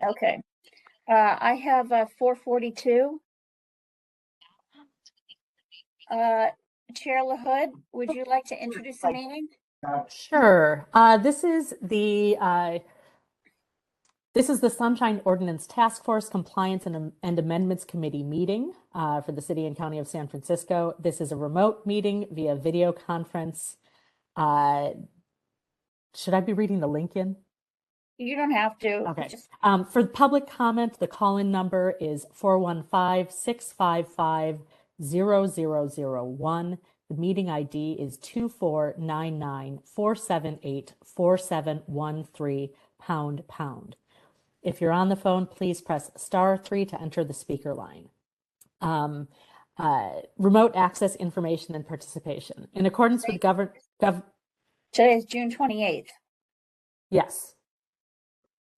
Okay. I have 442. Chair LaHood, would you like to introduce the meeting? Sure. This is the Sunshine Ordinance Task Force Compliance and Amendments Committee meeting for the City and County of San Francisco. This is a remote meeting via video conference. Should I be reading the link in? You don't have to. Okay. For public comment, the call-in number is 415-655-0001. The meeting ID is 24994784713 #. If you're on the phone, please press *3 to enter the speaker line. Remote access information and participation. In accordance with Today is June 28th. Yes.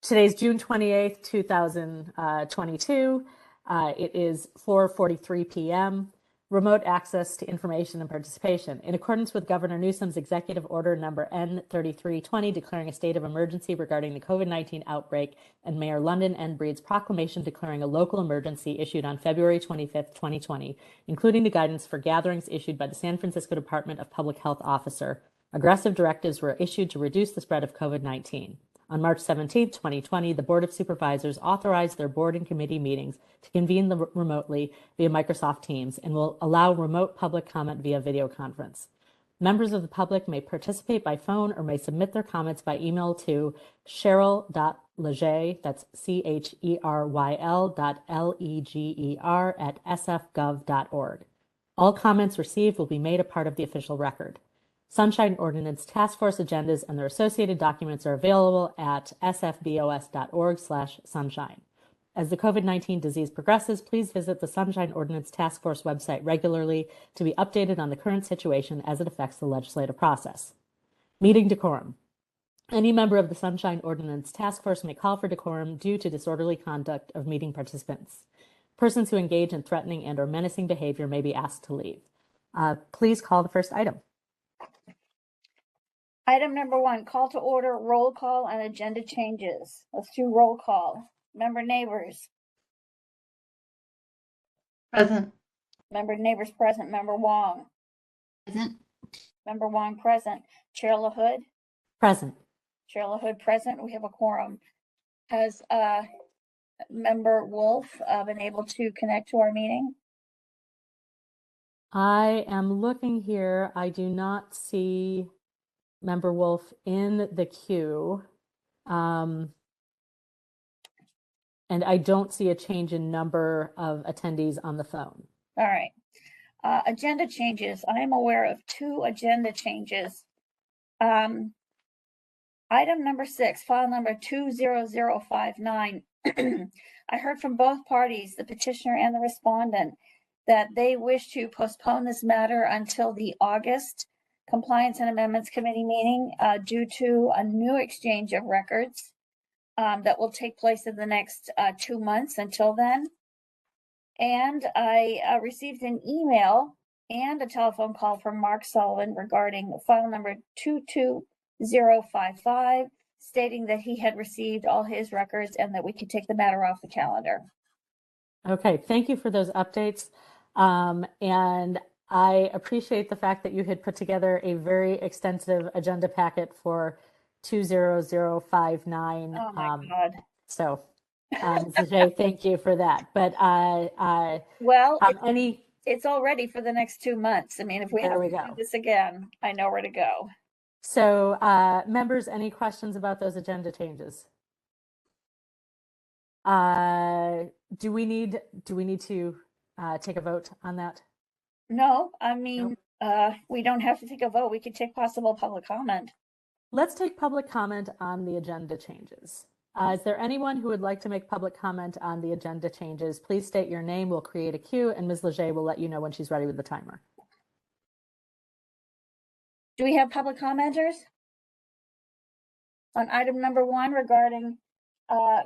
Today's June 28th, 2022. It is 4:43 p.m. Remote access to information and participation. In accordance with Governor Newsom's executive order number N3320, declaring a state of emergency regarding the COVID-19 outbreak, and Mayor London N. Breed's proclamation declaring a local emergency issued on February 25th, 2020, including the guidance for gatherings issued by the San Francisco Department of Public Health Officer, aggressive directives were issued to reduce the spread of COVID-19. On March 17, 2020, the Board of Supervisors authorized their board and committee meetings to convene remotely via Microsoft Teams and will allow remote public comment via video conference. Members of the public may participate by phone or may submit their comments by email to cheryl.leger, that's CHERYL.LEGER @sfgov.org. All comments received will be made a part of the official record. Sunshine Ordinance Task Force agendas and their associated documents are available at sfbos.org/sunshine. As the COVID-19 disease progresses, please visit the Sunshine Ordinance Task Force website regularly to be updated on the current situation as it affects the legislative process. Meeting decorum. Any member of the Sunshine Ordinance Task Force may call for decorum due to disorderly conduct of meeting participants. Persons who engage in threatening and/or menacing behavior may be asked to leave. Please call the first item. Item number 1, call to order, roll call, and agenda changes. Let's do roll call. Member Neighbors. Present. Member Neighbors present. Member Wong. Present. Member Wong present. Chair LaHood. Present. Chair LaHood present. We have a quorum. Has Member Wolf been able to connect to our meeting? I am looking here. I do not see Member Wolf in the queue. And I don't see a change in number of attendees on the phone. All right. Agenda changes. I am aware of 2 agenda changes. Item number 6, file number 20059. I heard from both parties, the petitioner and the respondent, that they wish to postpone this matter until the August Compliance and Amendments Committee meeting due to a new exchange of records that will take place in the next 2 months until then. And I received an email and a telephone call from Mark Sullivan regarding file number 22055, stating that he had received all his records and that we could take the matter off the calendar. Okay, thank you for those updates. And I appreciate the fact that you had put together a very extensive agenda packet for 20059. Oh my God. So, Jay, thank you for that. But well, it's all ready for the next 2 months. I mean, if we have to do this again, I know where to go. So, members, any questions about those agenda changes? Do we need to take a vote on that? No, I mean, we don't have to take a vote. We could take possible public comment. Let's take public comment on the agenda changes. Is there anyone who would like to make public comment on the agenda changes? Please state your name. We'll create a queue, and Ms. Leger will let you know when she's ready with the timer. Do we have public commenters on item number 1 regarding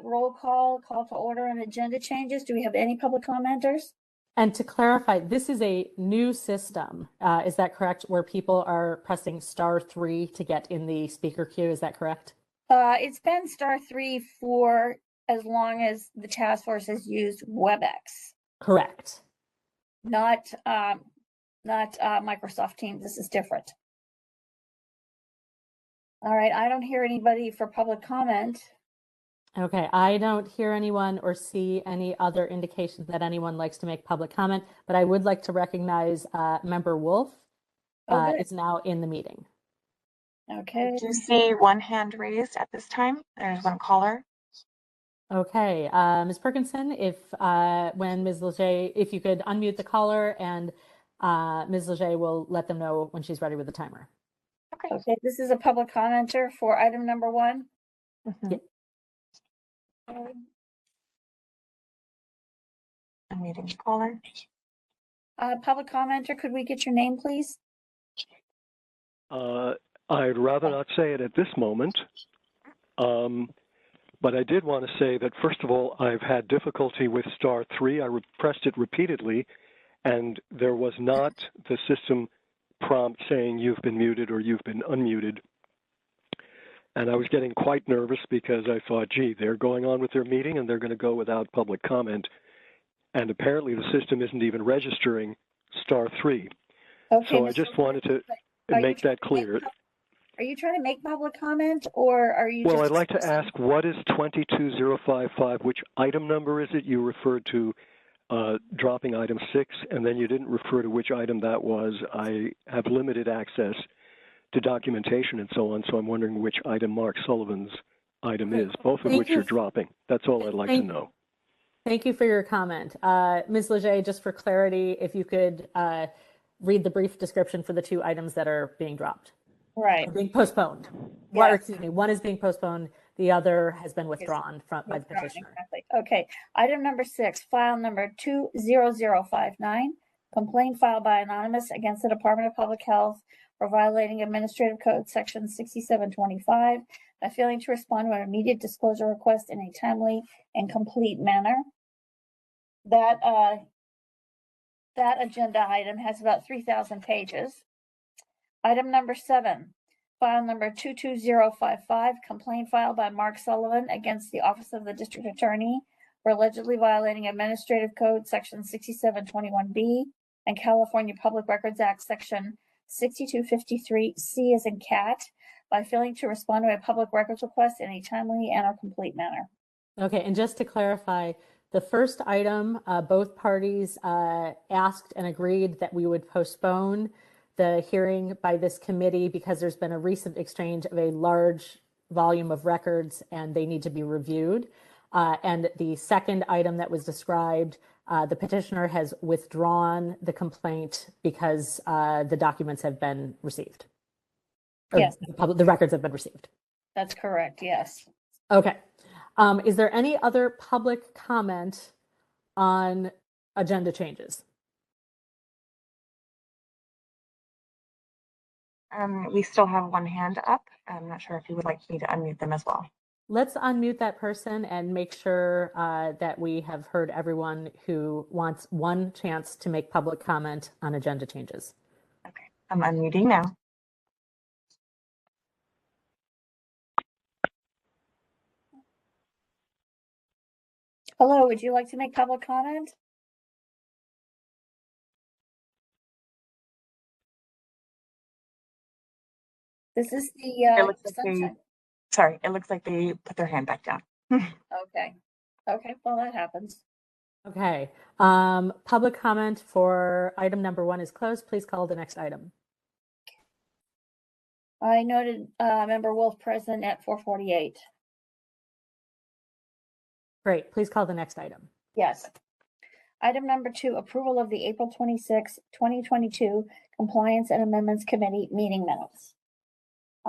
roll call to order, and agenda changes? Do we have any public commenters? And to clarify, this is a new system. Is that correct? Where people are pressing *3 to get in the speaker queue. Is that correct? It's been *3 for as long as the task force has used WebEx, Correct. not Microsoft Teams. This is different. All right, I don't hear anybody for public comment. Okay, I don't hear anyone or see any other indications that anyone likes to make public comment, but I would like to recognize Member Wolf Oh, good. is now in the meeting. Okay. I do see one hand raised at this time. There's one caller. Okay, Ms. Perkinson, if when Ms. Leger, if you could unmute the caller, and Ms. Leger will let them know when she's ready with the timer. Okay, this is a public commenter for item number 1. Yep. Unmuting the caller. Public commenter, could we get your name, please? I'd rather not say it at this moment, but I did want to say that, first of all, I've had difficulty with *3. I pressed it repeatedly, and there was not the system prompt saying you've been muted or you've been unmuted. And I was getting quite nervous because I thought, gee, they're going on with their meeting and they're going to go without public comment. And apparently the system isn't even registering *3. Okay. So I just wanted to make that clear. Are you trying to make public comment, or are you? Well, I'd like to ask, what is 22055? Which item number is it? You referred to dropping item 6, and then you didn't refer to which item that was. I have limited access to documentation and so on, so I'm wondering which item Mark Sullivan's item is, both of which you're dropping. That's all I'd like to know. Thank you for your comment. Ms. Leger, just for clarity, if you could read the brief description for the 2 items that are being dropped. Right. Being postponed. Yes. Well, excuse me, one is being postponed, the other has been withdrawn by the petitioner. Exactly. Okay. Item number 6, file number 20059, complaint filed by Anonymous against the Department of Public Health for violating Administrative Code Section 6725 by failing to respond to an immediate disclosure request in a timely and complete manner. That agenda item has about 3,000 pages. Item number 7, file number 22055, complaint filed by Mark Sullivan against the Office of the District Attorney for allegedly violating Administrative Code Section 6721B and California Public Records Act Section 6253C as in cat by failing to respond to a public records request in a timely and or complete manner. Okay, and just to clarify, the first item, both parties asked and agreed that we would postpone the hearing by this committee because there's been a recent exchange of a large volume of records and they need to be reviewed. And the second item that was described, the petitioner has withdrawn the complaint because the documents have been received. Yes. The records have been received. That's correct, yes. Okay. Is there any other public comment on agenda changes? We still have one hand up. I'm not sure if you would like me to unmute them as well. Let's unmute that person and make sure that we have heard everyone who wants one chance to make public comment on agenda changes. Okay, I'm unmuting now. Hello, would you like to make public comment? This is the sunshine. Sorry, it looks like they put their hand back down. Okay. Okay, well, that happens. Okay. Public comment for item number 1 is closed. Please call the next item. I noted Member Wolf present at 4:48. Great. Please call the next item. Yes. Item number 2, approval of the April 26, 2022 Compliance and Amendments Committee meeting minutes.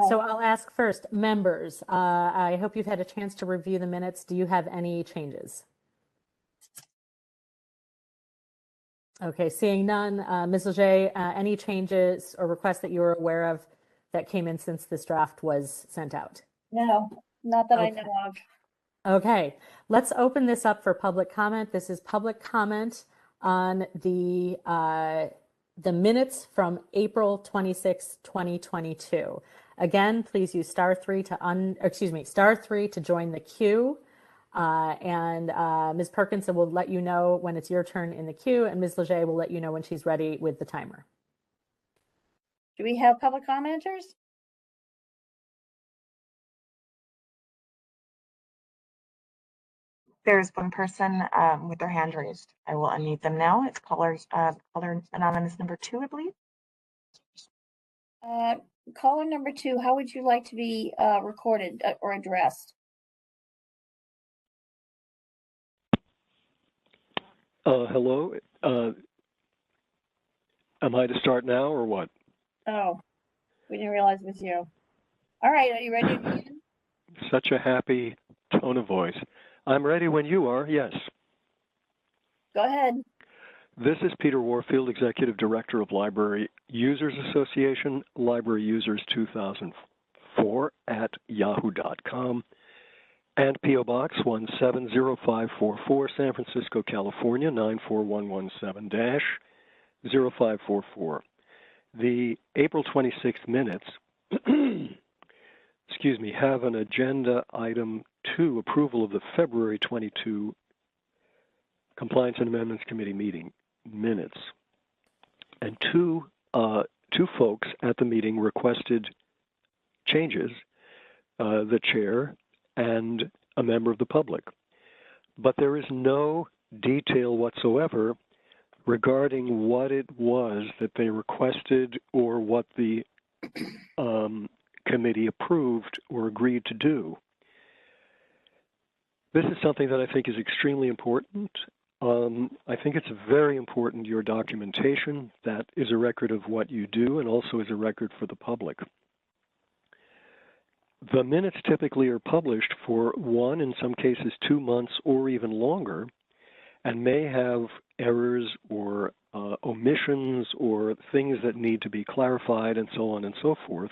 So I'll ask first, members, I hope you've had a chance to review the minutes. Do you have any changes? Okay, seeing none. Ms. Leger, any changes or requests that you were aware of that came in since this draft was sent out? No, not that I Okay. know of. Okay, let's open this up for public comment. This is public comment on the minutes from April 26, 2022. Again, please use *3 to *3 to join the queue. Ms. Perkinson will let you know when it's your turn in the queue, and Ms. Leger will let you know when she's ready with the timer. Do we have public commenters? There's one person with their hand raised. I will unmute them now. It's caller anonymous number 2, I believe. Caller number 2, how would you like to be recorded or addressed? Hello. Am I to start now or what? Oh, we didn't realize it was you. All right, are you ready to begin? Such a happy tone of voice. I'm ready when you are, yes. Go ahead. This is Peter Warfield, Executive Director of Library Users Association, Library Users 2004 at yahoo.com, and P.O. Box 170544, San Francisco, California, 94117-0544. The April 26th minutes, excuse me, have an agenda item 2, approval of the February 22 Compliance and Amendments Committee meeting minutes. And two folks at the meeting requested changes, the chair and a member of the public. But there is no detail whatsoever regarding what it was that they requested or what the committee approved or agreed to do. This is something that I think is extremely important. I think it's very important, your documentation, that is a record of what you do and also is a record for the public. The minutes typically are published for 1, in some cases 2 months or even longer, and may have errors or omissions or things that need to be clarified and so on and so forth.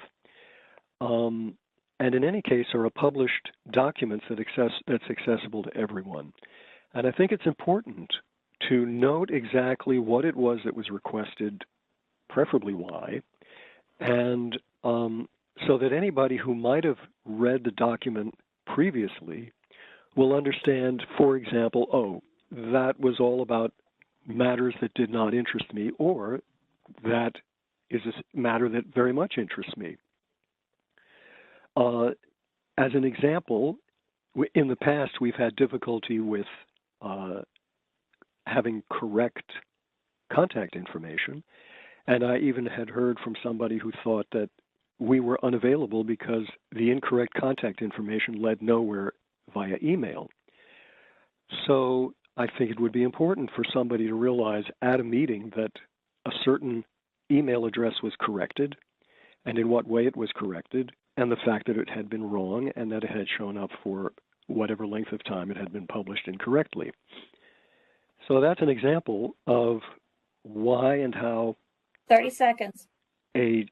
And in any case are a published document that's accessible to everyone. And I think it's important to note exactly what it was that was requested, preferably why, and so that anybody who might have read the document previously will understand, for example, oh, that was all about matters that did not interest me, or that is a matter that very much interests me. As an example, in the past, we've had difficulty with having correct contact information, and I even had heard from somebody who thought that we were unavailable because the incorrect contact information led nowhere via email. So I think it would be important for somebody to realize at a meeting that a certain email address was corrected, and in what way it was corrected, and the fact that it had been wrong and that it had shown up for whatever length of time it had been published incorrectly. So that's an example of why and how 30 seconds. A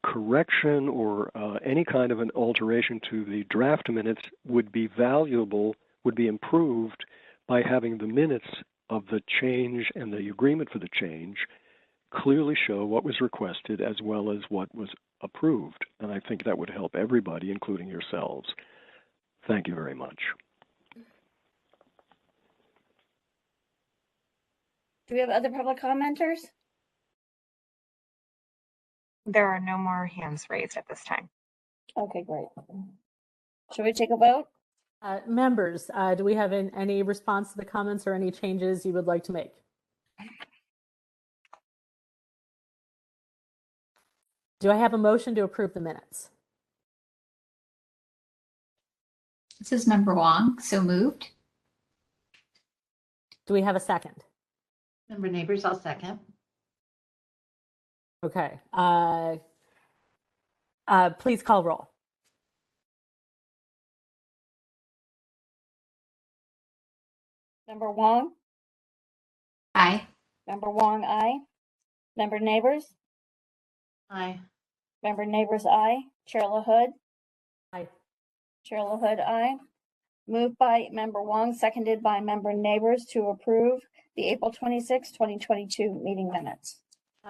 correction or any kind of an alteration to the draft minutes would be valuable, would be improved by having the minutes of the change and the agreement for the change clearly show what was requested as well as what was approved. And I think that would help everybody, including yourselves. Thank you very much. Do we have other public commenters? There are no more hands raised at this time. Okay, great. Should we take a vote? Members, do we have any response to the comments or any changes you would like to make? Do I have a motion to approve the minutes? This is Member Wong, so moved. Do we have a second? Member Neighbors, I'll second. Okay. Please call roll. Member Wong? Aye. Member Wong, aye. Member Neighbors? Aye. Member Neighbors, aye. Chair LaHood? Aye. Chair LaHood, aye. Moved by Member Wong, seconded by Member Neighbors to approve the April 26, 2022 meeting minutes.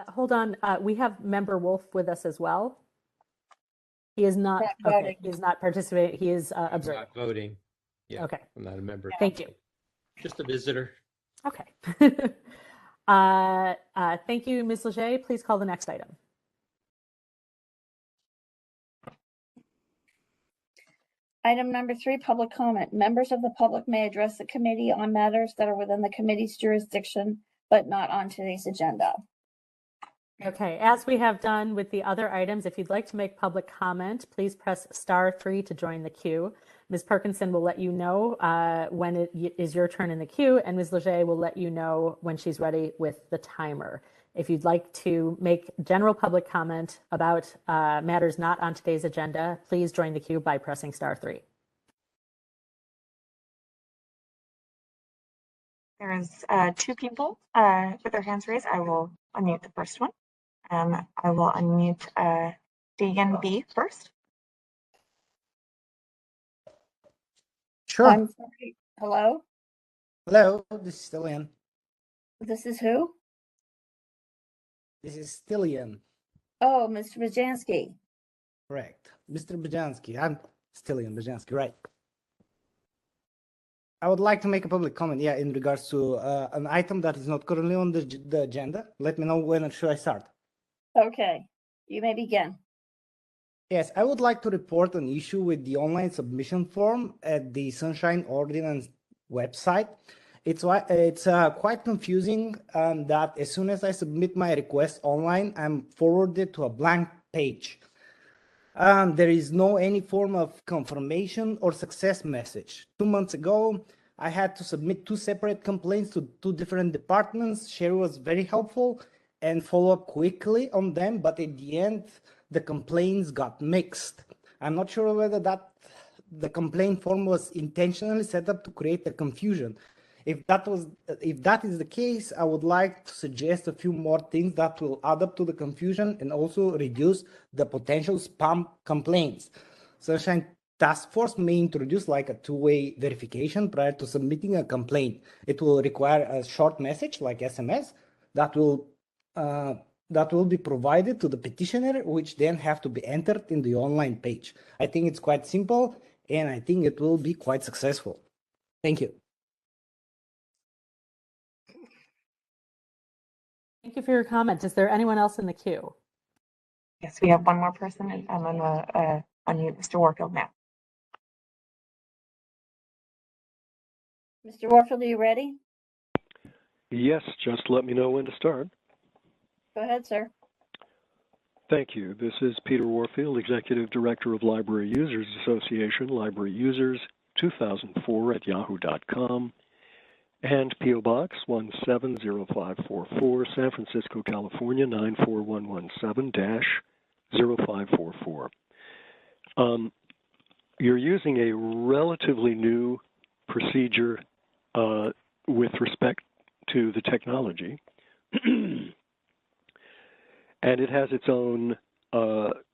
Hold on. We have Member Wolf with us as well. He is not Not voting. okay. He is not participating. He is I'm observing. not voting. Yeah. Okay. I'm not a member. Thank you. Just a visitor. Okay. Thank you, Ms. Leger. Please call the next item. Item number 3, public comment. Members of the public may address the committee on matters that are within the committee's jurisdiction, but not on today's agenda. Okay, as we have done with the other items, if you'd like to make public comment, please press *3 to join the queue. Ms. Perkinson will let you know when it is your turn in the queue, and Ms. Leger will let you know when she's ready with the timer. If you'd like to make general public comment about matters not on today's agenda, please join the queue by pressing *3. There's 2 people with their hands raised. I will unmute the first one. I will unmute Cmd first. Sure. I'm sorry. Hello? Hello, this is Stilian. This is who? This is Stilian. Oh, Mr. Bajanski. Correct. Mr. Bajanski. I'm Stilian Bajanski, right. I would like to make a public comment, in regards to an item that is not currently on the agenda. Let me know when should I start. Okay, you may begin. Yes, I would like to report an issue with the online submission form at the Sunshine Ordinance website. It's quite confusing that as soon as I submit my request online, I'm forwarded to a blank page. There is no any form of confirmation or success message. 2 months ago, I had to submit 2 separate complaints to 2 different departments. Sherry was very helpful and follow up quickly on them, but at the end, the complaints got mixed. I'm not sure whether the complaint form was intentionally set up to create a confusion. If that is the case, I would like to suggest a few more things that will add up to the confusion and also reduce the potential spam complaints. Sunshine Task Force may introduce like a 2-way verification prior to submitting a complaint. It will require a short message like SMS that will be provided to the petitioner, which then have to be entered in the online page. I think it's quite simple, and I think it will be quite successful. Thank you. Thank you for your comment. Is there anyone else in the queue? Yes, we have one more person, and I'm going to unmute Mr. Warfield now. Mr. Warfield, are you ready? Yes, just let me know when to start. Go ahead, sir. Thank you. This is Peter Warfield, Executive Director of Library Users Association, Library Users 2004 at yahoo.com, and P.O. Box 170544, San Francisco, California 94117-0544. You're using a relatively new procedure with respect to the technology. And it has its own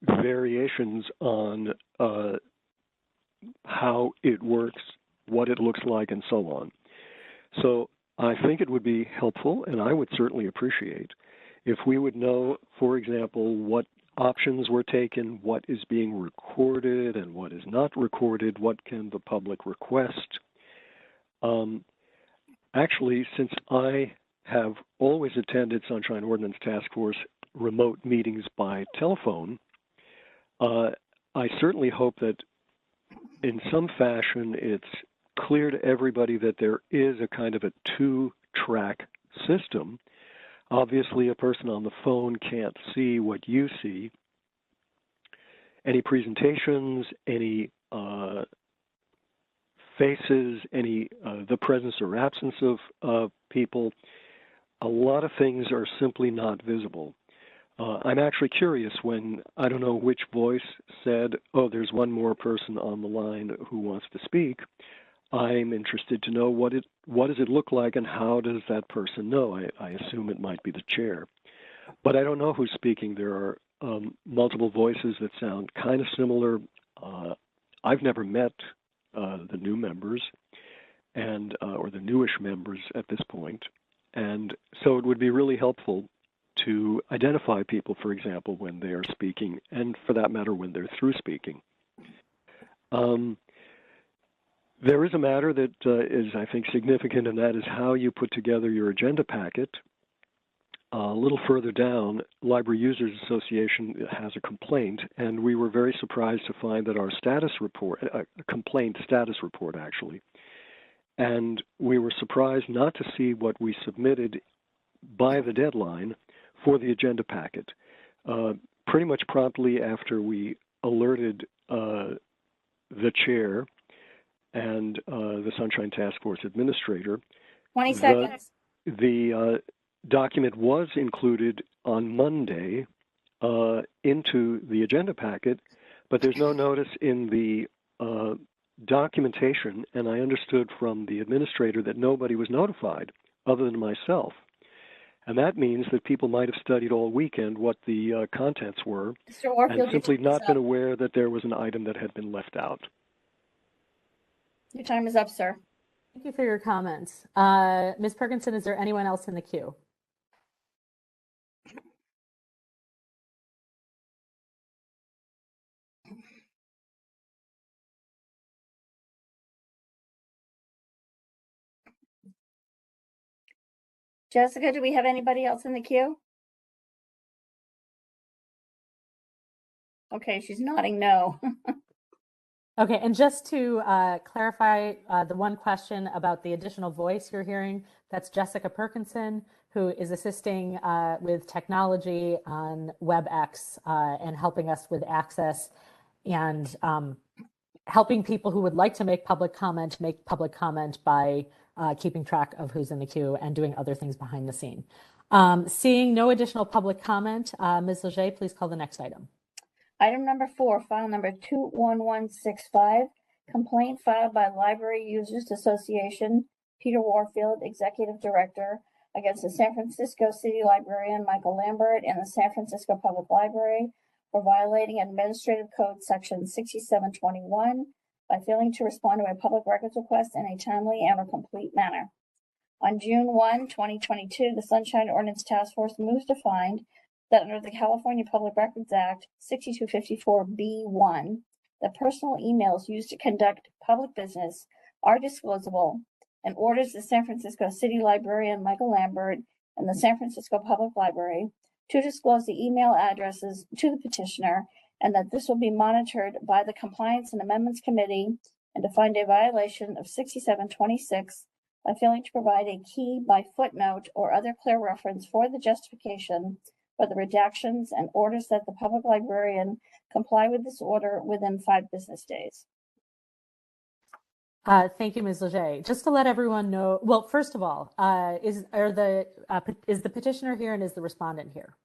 variations on how it works, what it looks like, and so on. So I think it would be helpful, and I would certainly appreciate, if we would know, for example, what options were taken, what is being recorded and what is not recorded, what can the public request. Actually, since I have always attended Sunshine Ordinance Task Force remote meetings by telephone, I certainly hope that in some fashion it's clear to everybody that there is a kind of a 2-track system. Obviously, a person on the phone can't see what you see. Any presentations, any faces, any the presence or absence of people, a lot of things are simply not visible. I'm actually curious when, I don't know which voice said, oh, there's one more person on the line who wants to speak. I'm interested to know what does it look like and how does that person know? I assume it might be the chair. But I don't know who's speaking. There are multiple voices that sound kind of similar. I've never met the new members and or the newish members at this point. And so it would be really helpful to identify people, for example, when they are speaking, and for that matter, when they're through speaking. There is a matter that is, I think, significant, and that is how you put together your agenda packet. A little further down, Library Users Association has a complaint, and we were very surprised to find that our status report, a complaint status report actually, and we were surprised not to see what we submitted by the deadline for the agenda packet. Pretty much promptly after we alerted the chair and the Sunshine Task Force administrator. 20 seconds. The document was included on Monday into the agenda packet, but there's no notice in the documentation, and I understood from the administrator that nobody was notified other than myself. And that means that people might have studied all weekend what the contents were and simply not been aware that there was an item that had been left out. Your time is up, sir. Thank you for your comments. Ms. Perkinson, is there anyone else in the queue? Jessica, do we have anybody else in the queue? Okay, she's nodding no. Okay, and just to clarify the one question about the additional voice you're hearing, that's Jessica Perkinson, who is assisting with technology on WebEx and helping us with access and helping people who would like to make public comment by keeping track of who's in the queue and doing other things behind the scene. Seeing no additional public comment, Ms. Leger, please call the next item. Item number 4, file number 21165, complaint filed by Library Users Association, Peter Warfield, Executive Director, against the San Francisco City Librarian Michael Lambert and the San Francisco Public Library for violating Administrative Code Section 6721 by failing to respond to a public records request in a timely and or complete manner. On June 1, 2022, the Sunshine Ordinance Task Force moves to find that under the California Public Records Act 6254B1, that personal emails used to conduct public business are disclosable, and orders the San Francisco City Librarian Michael Lambert and the San Francisco Public Library to disclose the email addresses to the petitioner, and that this will be monitored by the Compliance and Amendments Committee, and to find a violation of 6726 by failing to provide a key by footnote or other clear reference for the justification for the redactions, and orders that the public librarian comply with this order within 5 business days. Thank you, Ms. Leger. Just to let everyone know, well, first of all, is the petitioner here and is the respondent here?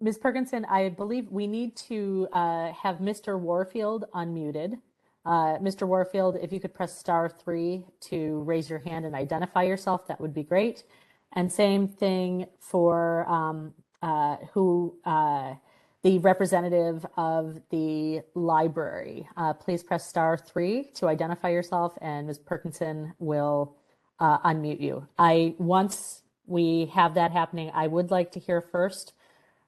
Ms. Perkinson, I believe we need to have Mr. Warfield unmuted. Mr. Warfield, if you could press *3 to raise your hand and identify yourself, that would be great. And same thing for the representative of the library. Please press *3 to identify yourself, and Ms. Perkinson will unmute you. Once we have that happening, I would like to hear first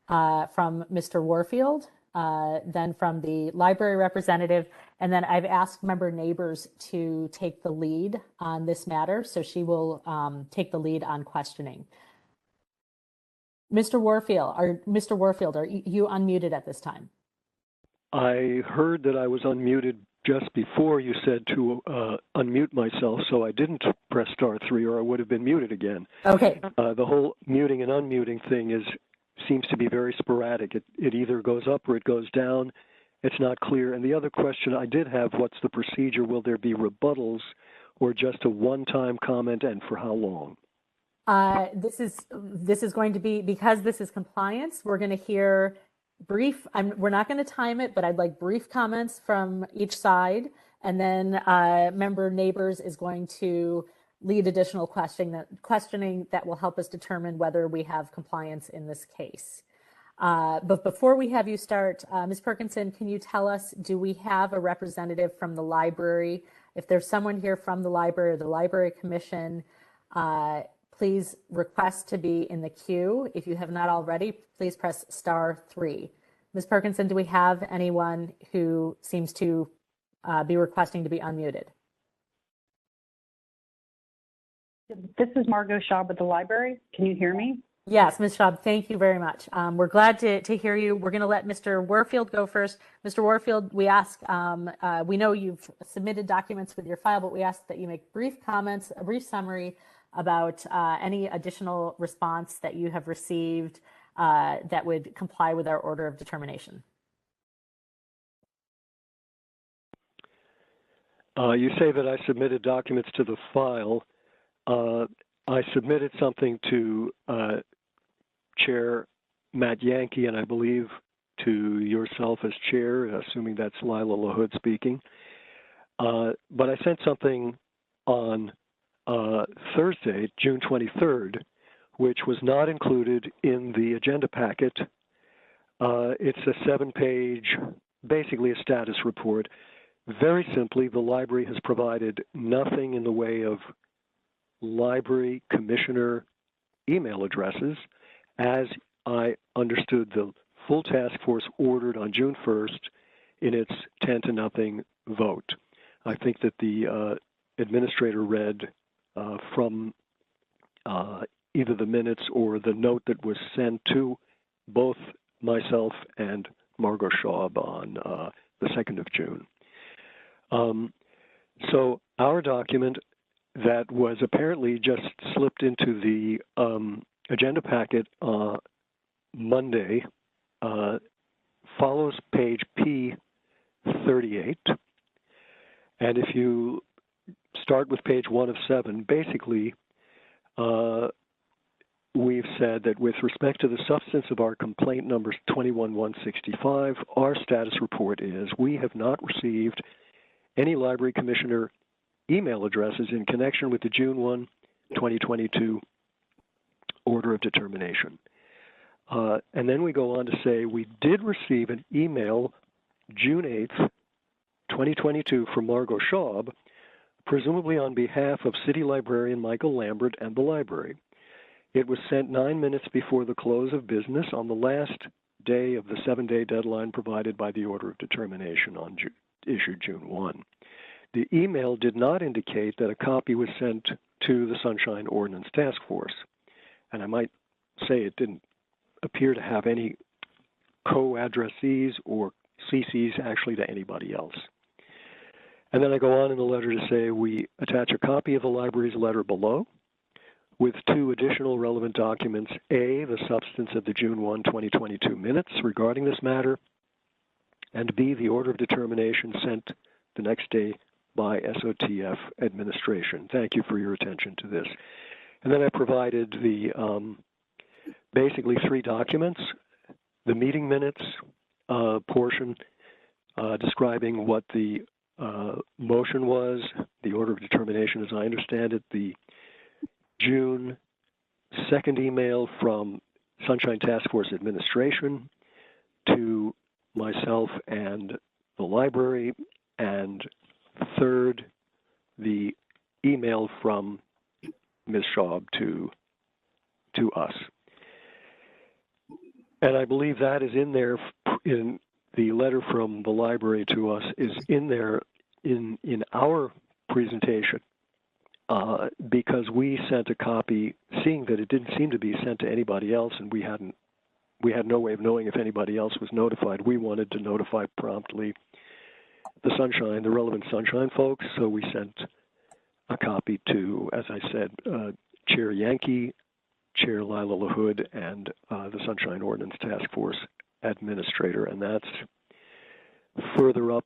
from Mr. Warfield, then from the library representative, and then I've asked member Neighbors to take the lead on this matter, so she will take the lead on questioning. Mr. Warfield, are you unmuted at this time? I heard that I was unmuted just before you said to unmute myself, so I didn't press *3 or I would have been muted again. Okay. The whole muting and unmuting thing seems to be very sporadic. It either goes up or it goes down. It's not clear. And the other question I did have, what's the procedure? Will there be rebuttals or just a one-time comment, and for how long? This is going to be, because this is compliance, we're going to hear brief, we're not going to time it, but I'd like brief comments from each side. And then member Neighbors is going to lead additional questioning that will help us determine whether we have compliance in this case. But before we have you start, Ms. Perkinson, can you tell us, do we have a representative from the library? If there's someone here from the library or the Library Commission, please request to be in the queue. If you have not already, please press *3. Ms. Perkinson, do we have anyone who seems to be requesting to be unmuted? This is Margot Schaub at the library. Can you hear me? Yes, Ms. Schaub, thank you very much. We're glad to hear you. We're going to let Mr. Warfield go first. Mr. Warfield, we ask, we know you've submitted documents with your file, but we ask that you make brief comments, a brief summary about any additional response that you have received that would comply with our order of determination. You say that I submitted documents to the file. I submitted something to Chair Matt Yankee, and I believe to yourself as chair, assuming that's Lila LaHood speaking. But I sent something on Thursday, June 23rd, which was not included in the agenda packet. It's a 7-page, basically a status report. Very simply, the library has provided nothing in the way of library commissioner email addresses, as I understood the full task force ordered on June 1st in its 10-0 vote. I think that the administrator read from either the minutes or the note that was sent to both myself and Margot Schaub on the 2nd of June. So our document that was apparently just slipped into the agenda packet Monday follows page P38. And if you start with page 1 of 7, basically we've said that with respect to the substance of our complaint numbers 21-165, our status report is we have not received any library commissioner email addresses in connection with the June 1, 2022 order of determination. And then we go on to say we did receive an email June 8th, 2022 from Margot Schaub, presumably on behalf of City Librarian Michael Lambert and the library. It was sent 9 minutes before the close of business on the last day of the 7-day deadline provided by the order of determination issued June 1. The email did not indicate that a copy was sent to the Sunshine Ordinance Task Force. And I might say it didn't appear to have any co-addressees or CCs actually to anybody else. And then I go on in the letter to say we attach a copy of the library's letter below with 2 additional relevant documents, A, the substance of the June 1, 2022 minutes regarding this matter, and B, the order of determination sent the next day by SOTF administration. Thank you for your attention to this. And then I provided the basically 3 documents, the meeting minutes portion describing what the motion was, the order of determination as I understand it, the June 2nd email from Sunshine Task Force administration to myself and the library, and 3rd, the email from Ms. Schaub to us. And I believe that is in there in the letter from the library to us is in there in our presentation because we sent a copy, seeing that it didn't seem to be sent to anybody else, and we had no way of knowing if anybody else was notified. We wanted to notify promptly the relevant Sunshine folks, so we sent a copy to, as I said, Chair Yankee, Chair Lila LaHood, and the Sunshine Ordinance Task Force Administrator, and that's further up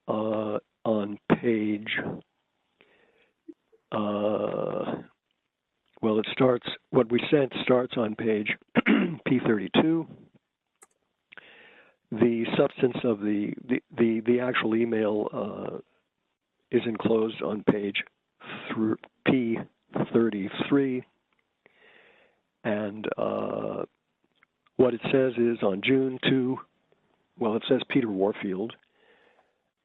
on page, well, it starts, what we sent starts on page P32. The substance of the actual email is enclosed on page P33. And what it says is on June 2, well, it says Peter Warfield.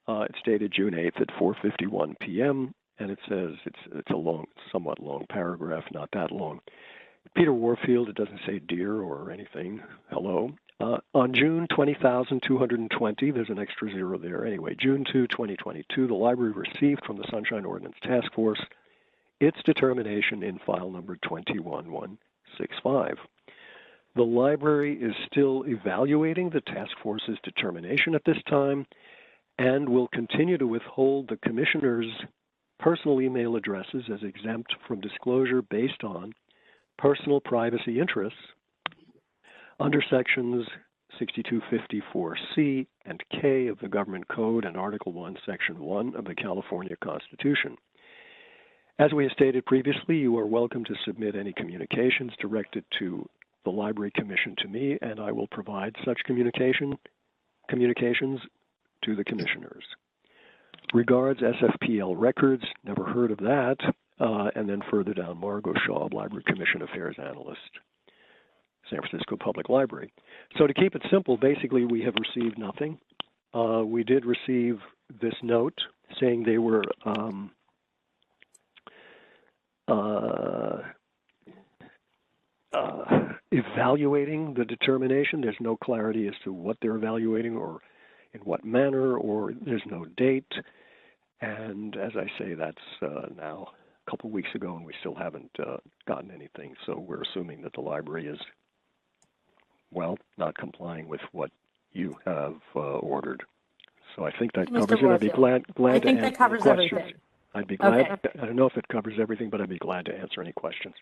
It's dated June 8th at 4:51 p.m. and it says it's a long, somewhat long paragraph, not that long. Peter Warfield, it doesn't say dear or anything. Hello. On June 20,220, there's an extra zero there. Anyway, June 2, 2022, the library received from the Sunshine Ordinance Task Force its determination in file number 21165. The library is still evaluating the task force's determination at this time and will continue to withhold the commissioner's personal email addresses as exempt from disclosure based on personal privacy interests under sections 6254C and K of the Government Code and Article 1, Section 1 of the California Constitution. As we have stated previously, you are welcome to submit any communications directed to the Library Commission to me, and I will provide such communications to the commissioners. Regards, SFPL Records, never heard of that. And then further down, Margot Shaw, Library Commission Affairs Analyst, San Francisco Public Library. So to keep it simple, basically we have received nothing. We did receive this note saying they were evaluating the determination. There's no clarity as to what they're evaluating or in what manner, or there's no date. And as I say, that's now a couple weeks ago, and we still haven't gotten anything. So we're assuming that the library is, well, not complying with what you have ordered. So I think that Mr. covers it. I'd be glad I to think answer that covers any questions. everything. I'd be glad. Okay. I don't know if it covers everything, but I'd be glad to answer any questions.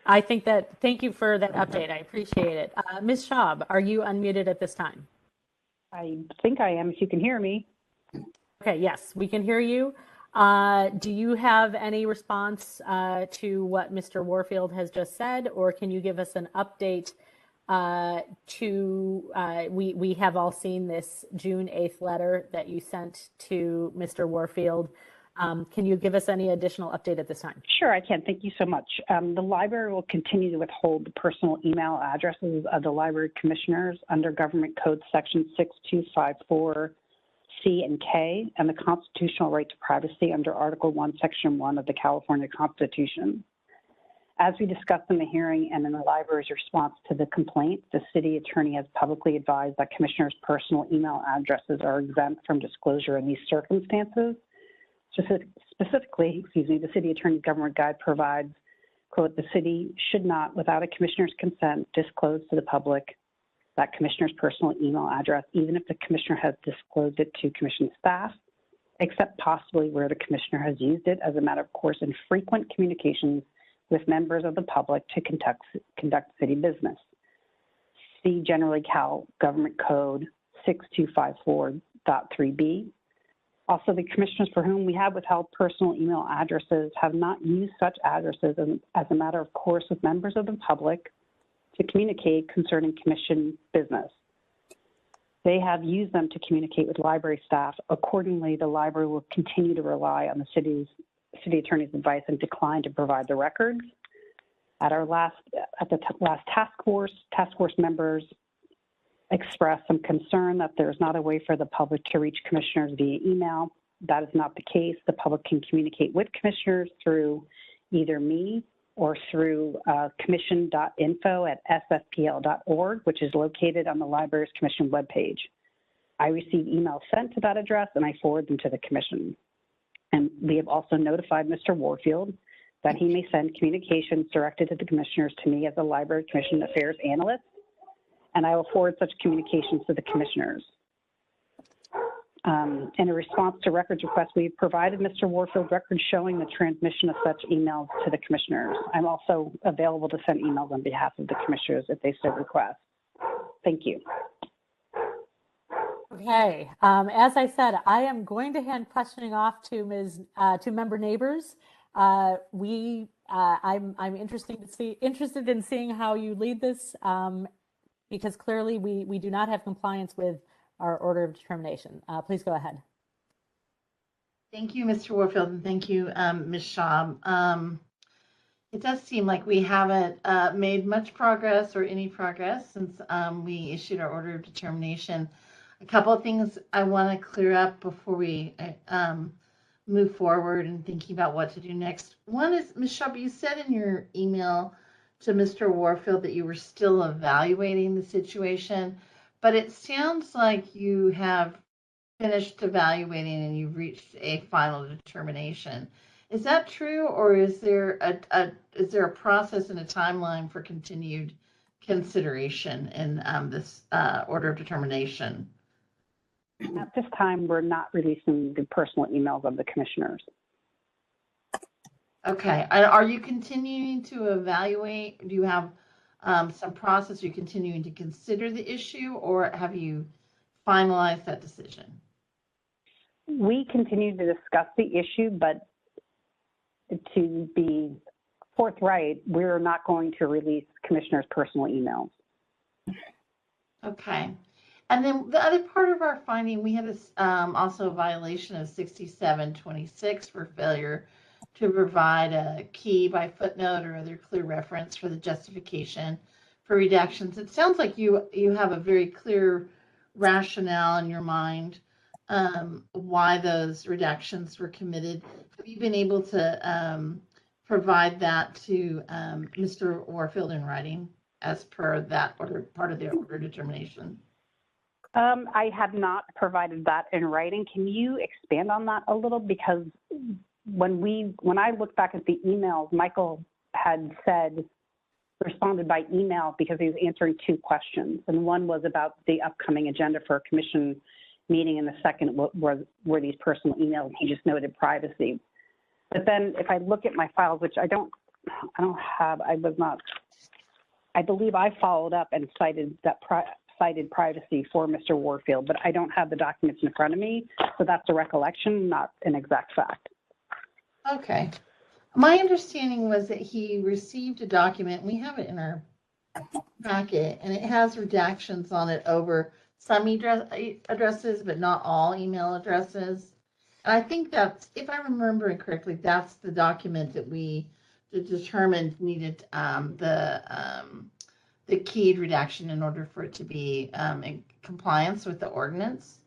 I think that, thank you for that update. I appreciate it. Ms. Schaub, are you unmuted at this time? I think I am, if you can hear me. Okay, yes, we can hear you. Do you have any response to what Mr. Warfield has just said, or can you give us an update we have all seen this June 8th letter that you sent to Mr. Warfield. Can you give us any additional update at this time? Sure, I can. Thank you so much. The library will continue to withhold the personal email addresses of the library commissioners under Government Code Section 6254C and K and the constitutional right to privacy under Article 1, Section 1 of the California Constitution. As we discussed in the hearing and in the library's response to the complaint, the city attorney has publicly advised that commissioners' personal email addresses are exempt from disclosure in these circumstances. Specifically, the city attorney's government guide provides, quote, the city should not, without a commissioner's consent, disclose to the public that commissioner's personal email address, even if the commissioner has disclosed it to commission staff, except possibly where the commissioner has used it as a matter of course in frequent communications with members of the public to conduct city business. See Generally Cal Government Code 6254.3b. Also, the commissioners for whom we have withheld personal email addresses have not used such addresses as a matter of course with members of the public to communicate concerning commission business. They have used them to communicate with library staff. Accordingly, the library will continue to rely on the city attorney's advice and decline to provide the records. At the last task force members expressed some concern that there's not a way for the public to reach commissioners via email. That is not the case. The public can communicate with commissioners through either me or through commission.info@sfpl.org, which is located on the library's commission webpage. I receive emails sent to that address and I forward them to the commission. And we have also notified Mr. Warfield that he may send communications directed to the commissioners to me as a library commission affairs analyst, and I will forward such communications to the commissioners. In a response to records requests, we've provided Mr. Warfield records showing the transmission of such emails to the commissioners. I'm also available to send emails on behalf of the commissioners if they so request. Thank you. Okay, as I said, I am going to hand questioning off to member neighbors. I'm interested in seeing how you lead this. Because clearly we do not have compliance with our order of determination. Please go ahead. Thank you, Mr. Warfield, and thank you, Ms. Schaub. It does seem like we haven't made much progress or any progress since we issued our order of determination. A couple of things I want to clear up before we move forward and thinking about what to do next. One is, Ms. Shaw, you said in your email to Mr. Warfield that you were still evaluating the situation, but it sounds like you have finished evaluating and you've reached a final determination. Is that true, or is there a process and a timeline for continued consideration in this order of determination? At this time, we're not releasing the personal emails of the commissioners. Okay. Are you continuing to evaluate? Do you have some process? Are you continuing to consider the issue, or have you finalized that decision? We continue to discuss the issue, but to be forthright, we're not going to release commissioners' personal emails. Okay. And then the other part of our finding, we had this also a violation of 6726 for failure to provide a key by footnote or other clear reference for the justification for redactions. It sounds like you have a very clear rationale in your mind why those redactions were committed. Have you been able to provide that to Mr. Warfield in writing as per that order, part of the order determination? I have not provided that in writing. Can you expand on that a little? Because when I look back at the emails, Michael had responded by email because he was answering two questions. And one was about the upcoming agenda for a commission meeting, and the second were these personal emails. He just noted privacy. But then if I look at my files, which I believe I followed up and cited privacy for Mr. Warfield, but I don't have the documents in front of me. So that's a recollection, not an exact fact. Okay. My understanding was that he received a document, we have it in our packet, and it has redactions on it over some addresses, but not all email addresses. And I think that's, if I remember it correctly, that's the document that we determined needed the keyed redaction in order for it to be in compliance with the ordinance.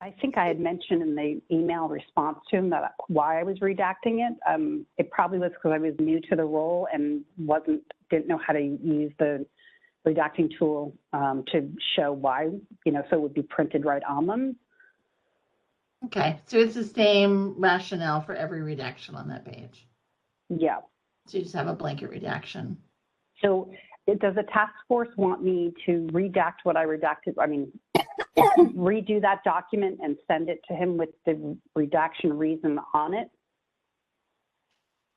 I think I had mentioned in the email response to him that why I was redacting it. It probably was because I was new to the role and didn't know how to use the redacting tool to show why, so it would be printed right on them. Okay, so it's the same rationale for every redaction on that page. Yeah. So you just have a blanket redaction. So does the task force want me to redact what I redacted? I mean, redo that document and send it to him with the redaction reason on it?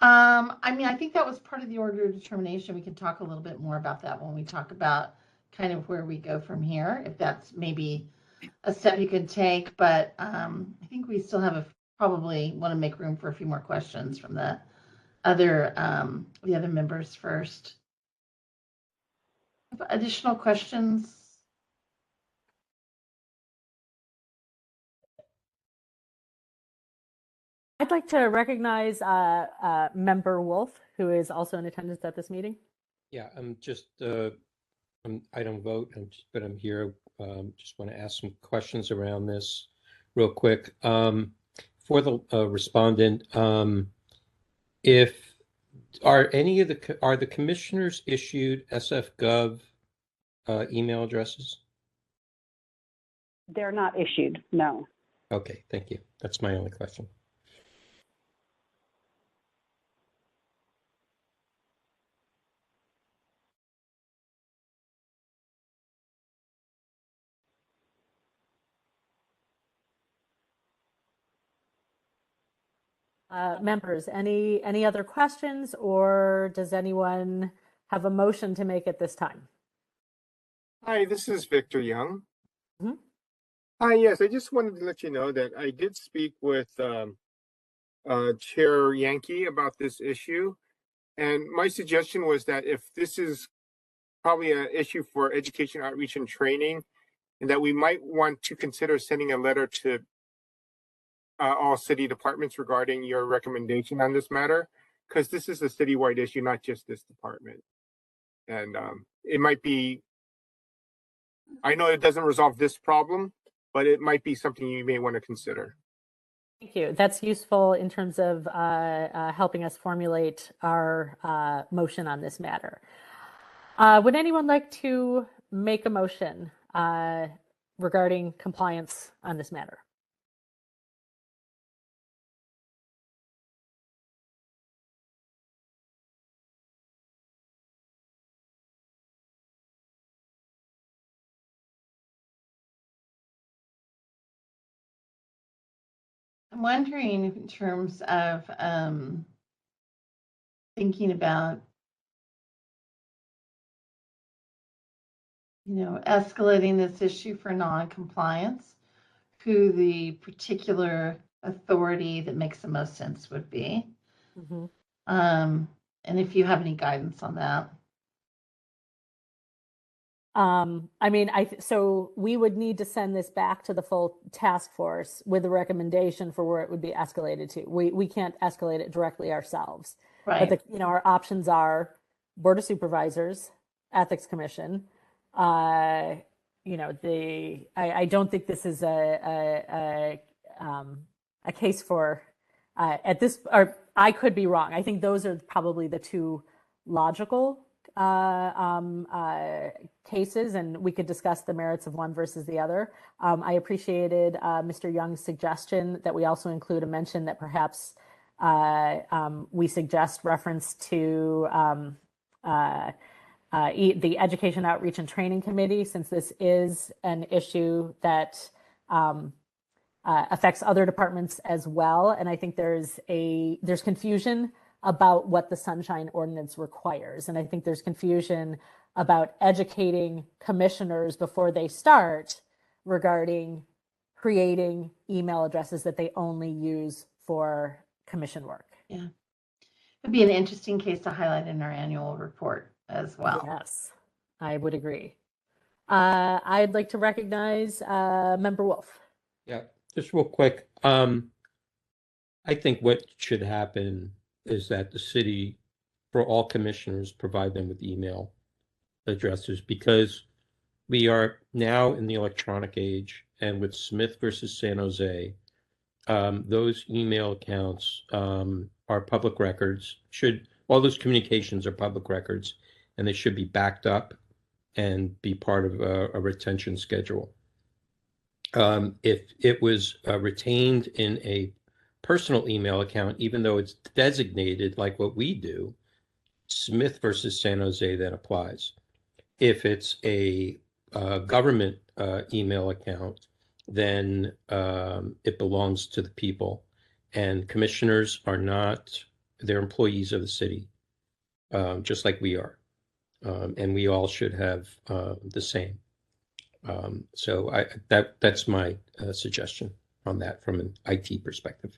I think that was part of the order of determination. We can talk a little bit more about that when we talk about kind of where we go from here, if that's maybe a step you can take. But I think we still have probably want to make room for a few more questions from the other members first. Additional questions? I'd like to recognize Member Wolf, who is also in attendance at this meeting. Yeah, I'm just, I don't vote, but I'm here. Just want to ask some questions around this real quick. For the respondent, are the commissioners issued SF.gov email addresses? They're not issued, no. Okay, thank you. That's my only question. Members, any other questions, or does anyone have a motion to make at this time? Hi, this is Victor Young. Mm-hmm. Hi, yes, I just wanted to let you know that I did speak with Chair Yankee about this issue. And my suggestion was that if this is probably an issue for education, outreach, and training, and that we might want to consider sending a letter to all city departments regarding your recommendation on this matter, because this is a citywide issue, not just this department. And it might be, I know it doesn't resolve this problem, but it might be something you may want to consider. Thank you. That's useful in terms of helping us formulate our motion on this matter. Would anyone like to make a motion regarding compliance on this matter? I'm wondering in terms of thinking about, escalating this issue for non-compliance, who the particular authority that makes the most sense would be. Mm-hmm. And if you have any guidance on that. I mean, so we would need to send this back to the full task force with a recommendation for where it would be escalated to. We can't escalate it directly ourselves. Right. But our options are Board of Supervisors, Ethics Commission. I don't think this is a case for at this, or I could be wrong. I think those are probably the two logical cases, and we could discuss the merits of one versus the other. I appreciated Mr. Young's suggestion that we also include a mention that perhaps we suggest reference to the Education Outreach and Training Committee, since this is an issue that affects other departments as well. And I think there's confusion about what the Sunshine Ordinance requires. And I think there's confusion about educating commissioners before they start regarding creating email addresses that they only use for commission work. Yeah. It'd be an interesting case to highlight in our annual report as well. Yes, I would agree. I'd like to recognize Member Wolf. Yeah, just real quick. I think what should happen is that the city, for all commissioners, provide them with email addresses, because we are now in the electronic age, and with Smith versus San Jose, those email accounts are public records. All those communications are public records, and they should be backed up and be part of a retention schedule. If it was retained in a personal email account, even though it's designated like what we do, Smith versus San Jose then applies. If it's a government email account, then it belongs to the people, and commissioners are not, they're employees of the city, just like we are. And we all should have the same. So that's my suggestion on that from an IT perspective.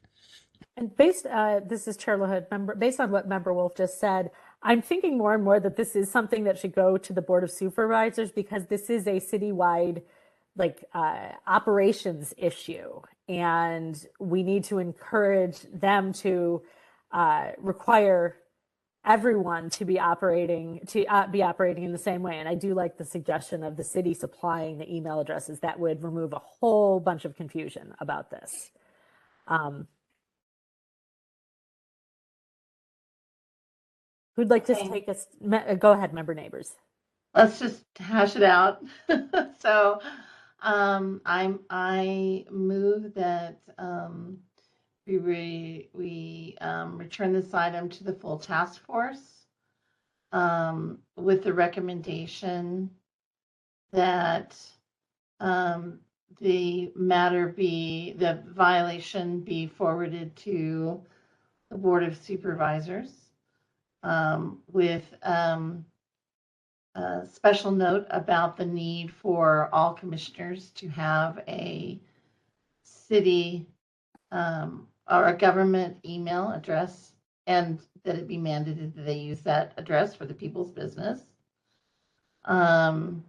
And this is Chair LaHood, based on what Member Wolf just said, I'm thinking more and more that this is something that should go to the Board of Supervisors, because this is a citywide operations issue, and we need to encourage them to require everyone to be operating in the same way. And I do like the suggestion of the city supplying the email addresses. That would remove a whole bunch of confusion about this. Who'd like to take us? Go ahead, Member Neighbors. Let's just hash it out. So I move that we return this item to the full task force with the recommendation that the violation be forwarded to the Board of Supervisors with a special note about the need for all commissioners to have a city or a government email address, and that it be mandated that they use that address for the people's business. And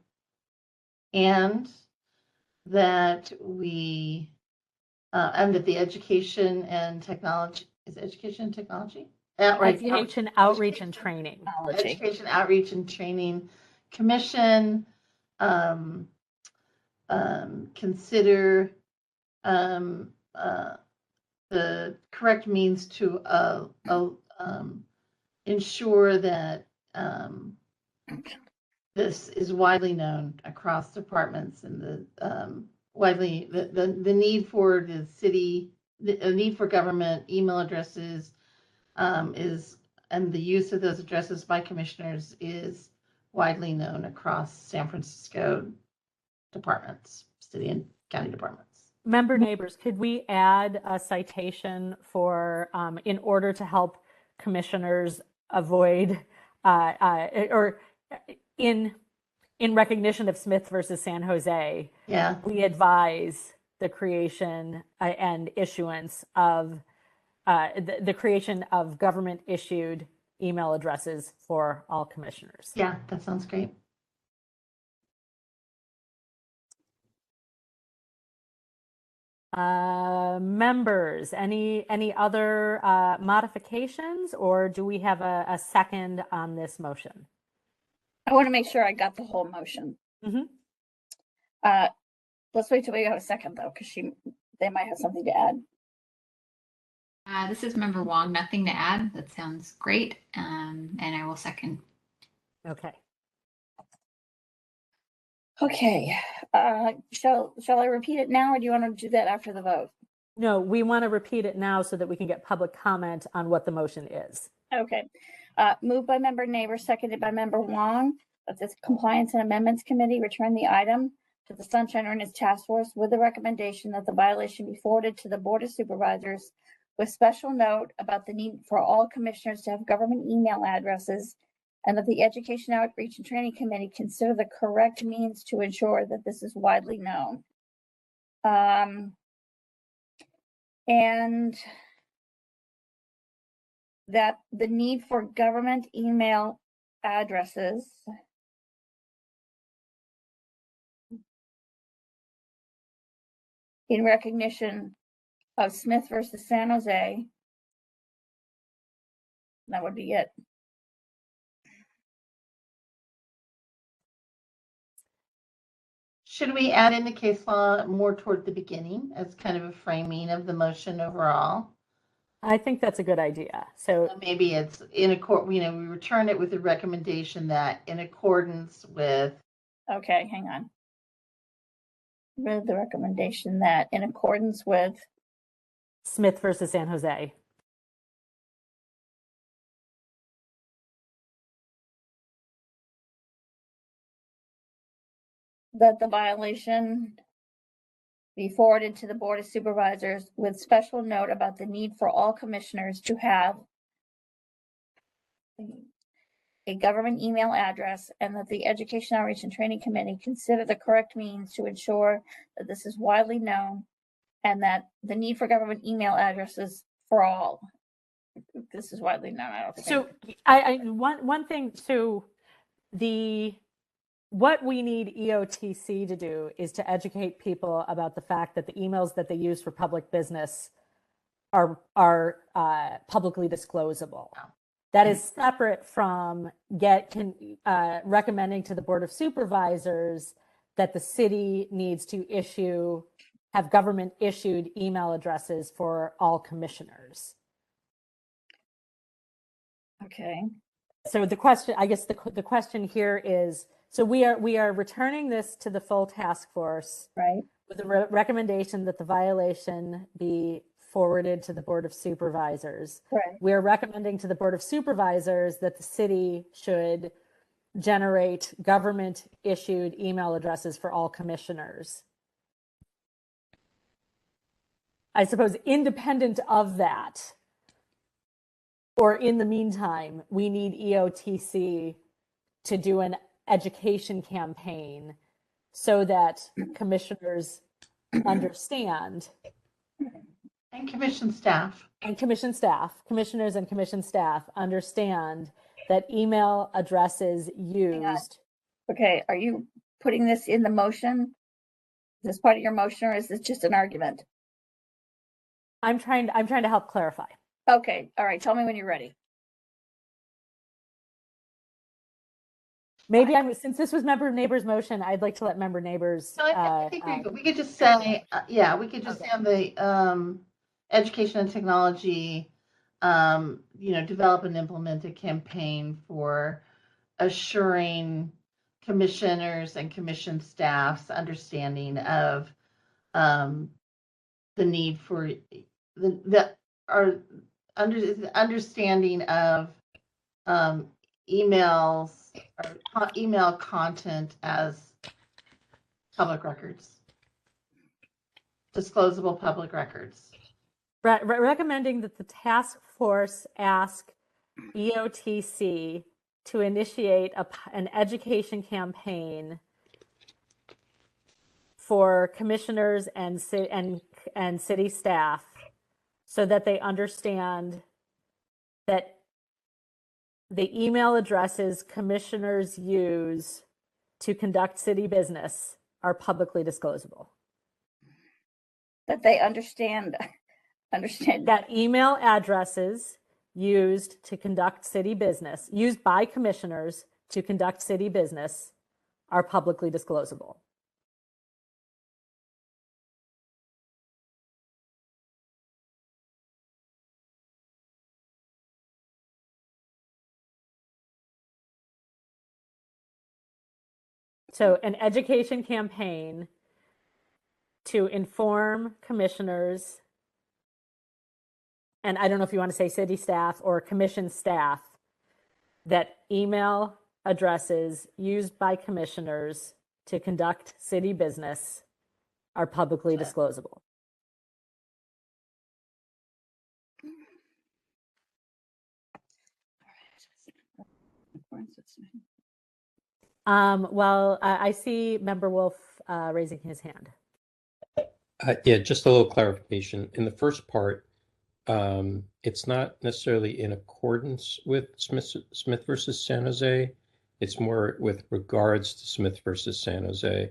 that we, and that the education and technology, is education and technology? Education, outreach, and training. Education, outreach, and training commission consider the correct means to ensure that this is widely known across departments, and the need for the city, the need for government email addresses and the use of those addresses by commissioners is widely known across San Francisco departments, city and county departments. Member Neighbors, could we add a citation for, in order to help commissioners avoid, or in recognition of Smith versus San Jose, Yeah. we advise the creation and issuance of the creation of government issued email addresses for all commissioners. Yeah, that sounds great. Members, any other modifications, or do we have a second on this motion? I want to make sure I got the whole motion. Let's wait till we have a second though, because they might have something to add. This is Member Wong. Nothing to add. That sounds great. And I will second. Okay. Okay. Shall I repeat it now, or do you want to do that after the vote? No, we want to repeat it now so that we can get public comment on what the motion is. Okay. Moved by Member Neighbor, seconded by Member Wong, that this Compliance and Amendments Committee return the item to the Sunshine Ordinance Task Force with the recommendation that the violation be forwarded to the Board of Supervisors with special note about the need for all commissioners to have government email addresses, and that the Education Outreach and Training Committee consider the correct means to ensure that this is widely known. And that the need for government email addresses in recognition of Smith versus San Jose. That would be it. Should we add in the case law more toward the beginning as kind of a framing of the motion overall? I think that's a good idea. So maybe it's in accord, we return it with a recommendation that in accordance with. Okay, hang on. With the recommendation that in accordance with Smith versus San Jose. That the violation be forwarded to the Board of Supervisors with special note about the need for all commissioners to have a government email address, and that the Education Outreach and Training Committee consider the correct means to ensure that this is widely known, and that the need for government email addresses for all. This is widely known. I don't think. So one thing. So what we need EOTC to do is to educate people about the fact that the emails that they use for public business are publicly disclosable. That is separate from recommending to the Board of Supervisors that the city needs to have government issued email addresses for all commissioners. Okay. So the question, I guess the question here is, so we are returning this to the full task force, right, with a recommendation that the violation be forwarded to the Board of Supervisors. Right. We are recommending to the Board of Supervisors that the city should generate government issued email addresses for all commissioners. I suppose independent of that, or in the meantime, we need EOTC to do an education campaign so that commissioners understand. And commission staff. And commissioners and commission staff understand that email addresses used. Okay, are you putting this in the motion? Is this part of your motion, or is this just an argument? I'm trying to help clarify. Okay, all right, tell me when you're ready. Maybe since this was Member Neighbors' motion, I'd like to let Member Neighbors. So I think we could just say, we could just say on the education and technology, develop and implement a campaign for assuring commissioners and commission staff's understanding of the need for understanding of emails or email content as public records, disclosable public records. Recommending that the task force ask EOTC to initiate an education campaign for commissioners and city staff so that they understand that the email addresses commissioners use to conduct city business are publicly disclosable. That they understand that email addresses used to conduct city business, used by commissioners to conduct city business, are publicly disclosable. So an education campaign to inform commissioners, and I don't know if you want to say city staff or commission staff, that email addresses used by commissioners to conduct city business are publicly disclosable. Well, I see Member Wolf raising his hand. Yeah, just a little clarification. In the first part, it's not necessarily in accordance with Smith versus San Jose. It's more with regards to Smith versus San Jose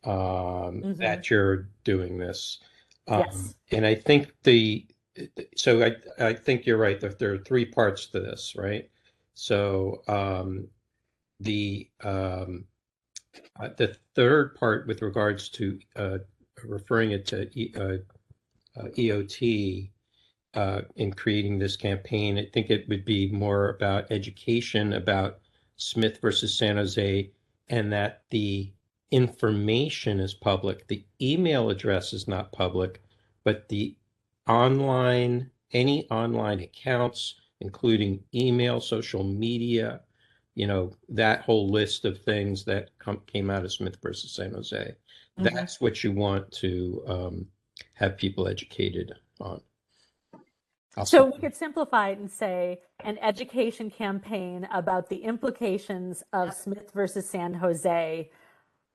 that you're doing this. Yes. And I think I think you're right that there are three parts to this, right? So the third part with regards to referring it to EOT in creating this campaign, I think it would be more about education about Smith versus San Jose, and that the information is public. The email address is not public, but the any online accounts, including email, social media, that whole list of things that came out of Smith versus San Jose. That's what you want to have people educated on. So we could simplify it and say an education campaign about the implications of Smith versus San Jose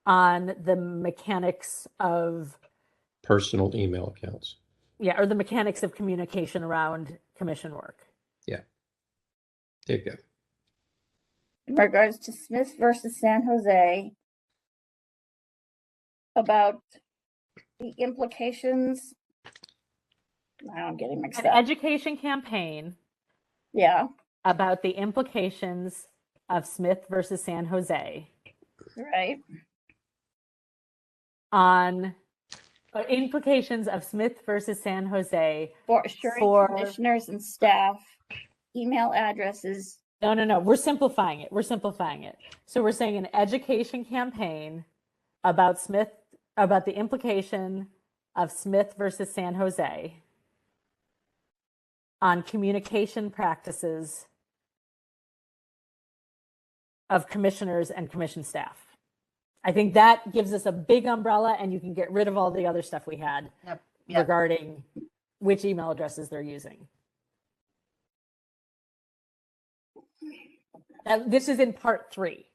on the mechanics of personal email accounts. Yeah, or the mechanics of communication around commission work. Yeah. There you go. In regards to Smith versus San Jose, about the implications. Now I'm getting mixed up. An education campaign. Yeah. About the implications of Smith versus San Jose. Right. On implications of Smith versus San Jose for assuring commissioners and staff email addresses. No. We're simplifying it. So we're saying an education campaign about the implication of Smith versus San Jose on communication practices of commissioners and commission staff. I think that gives us a big umbrella, and you can get rid of all the other stuff we had regarding which email addresses they're using. Now, this is in part 3.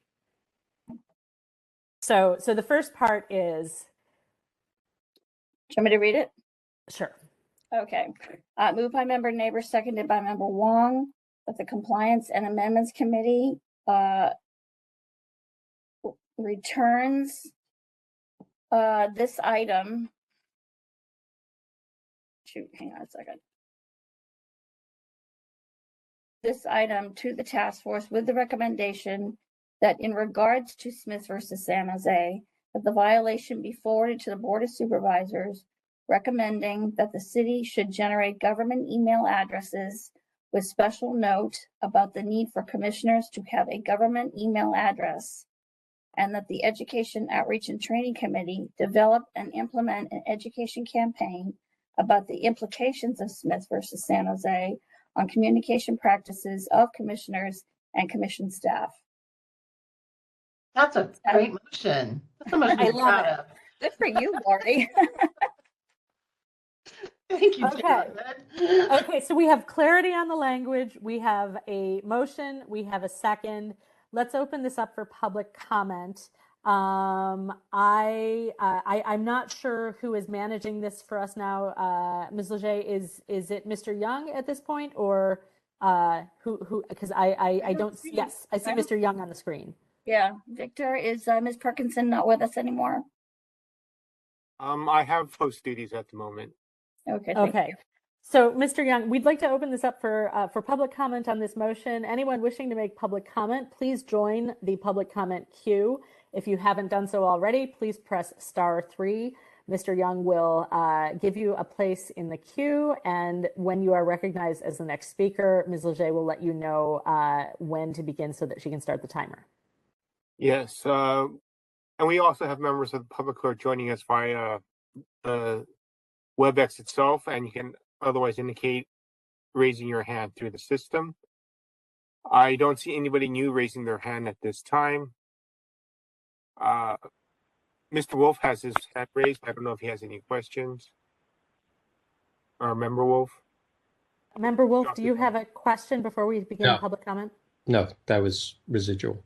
So the first part is. Do you want me to read it? Sure. Okay. Moved by Member Neighbor, seconded by Member Wong, that the Compliance and Amendments Committee returns this item. Hang on a second. This item to the task force with the recommendation that in regards to Smith versus San Jose, that the violation be forwarded to the Board of Supervisors recommending that the city should generate government email addresses with special note about the need for commissioners to have a government email address, and that the Education Outreach and Training Committee develop and implement an education campaign about the implications of Smith versus San Jose on communication practices of commissioners and commission staff. That's a great motion. That's a motion to I be love proud it. of. Good for you, Lori. Thank you, Okay. David. Okay, so we have clarity on the language. We have a motion. We have a second. Let's open this up for public comment. I'm not sure who is managing this for us now. Ms. Leger, is it Mr. Young at this point, or who? Because I don't see. Yes, I see Mr. Young on the screen. Yeah, Victor, is Ms. Parkinson not with us anymore? I have host duties at the moment. Okay. Okay. So, Mr. Young, we'd like to open this up for public comment on this motion. Anyone wishing to make public comment, please join the public comment queue. If you haven't done so already, please press *3. Mr. Young will give you a place in the queue, and when you are recognized as the next speaker, Ms. Leger will let you know when to begin so that she can start the timer. Yes, and we also have members of the public who are joining us via the WebEx itself, and you can otherwise indicate raising your hand through the system. I don't see anybody new raising their hand at this time. Mr. Wolf has his hand raised. I don't know if he has any questions. Or Member Wolf? Member Wolf, do you have a question before we begin public comment? No, that was residual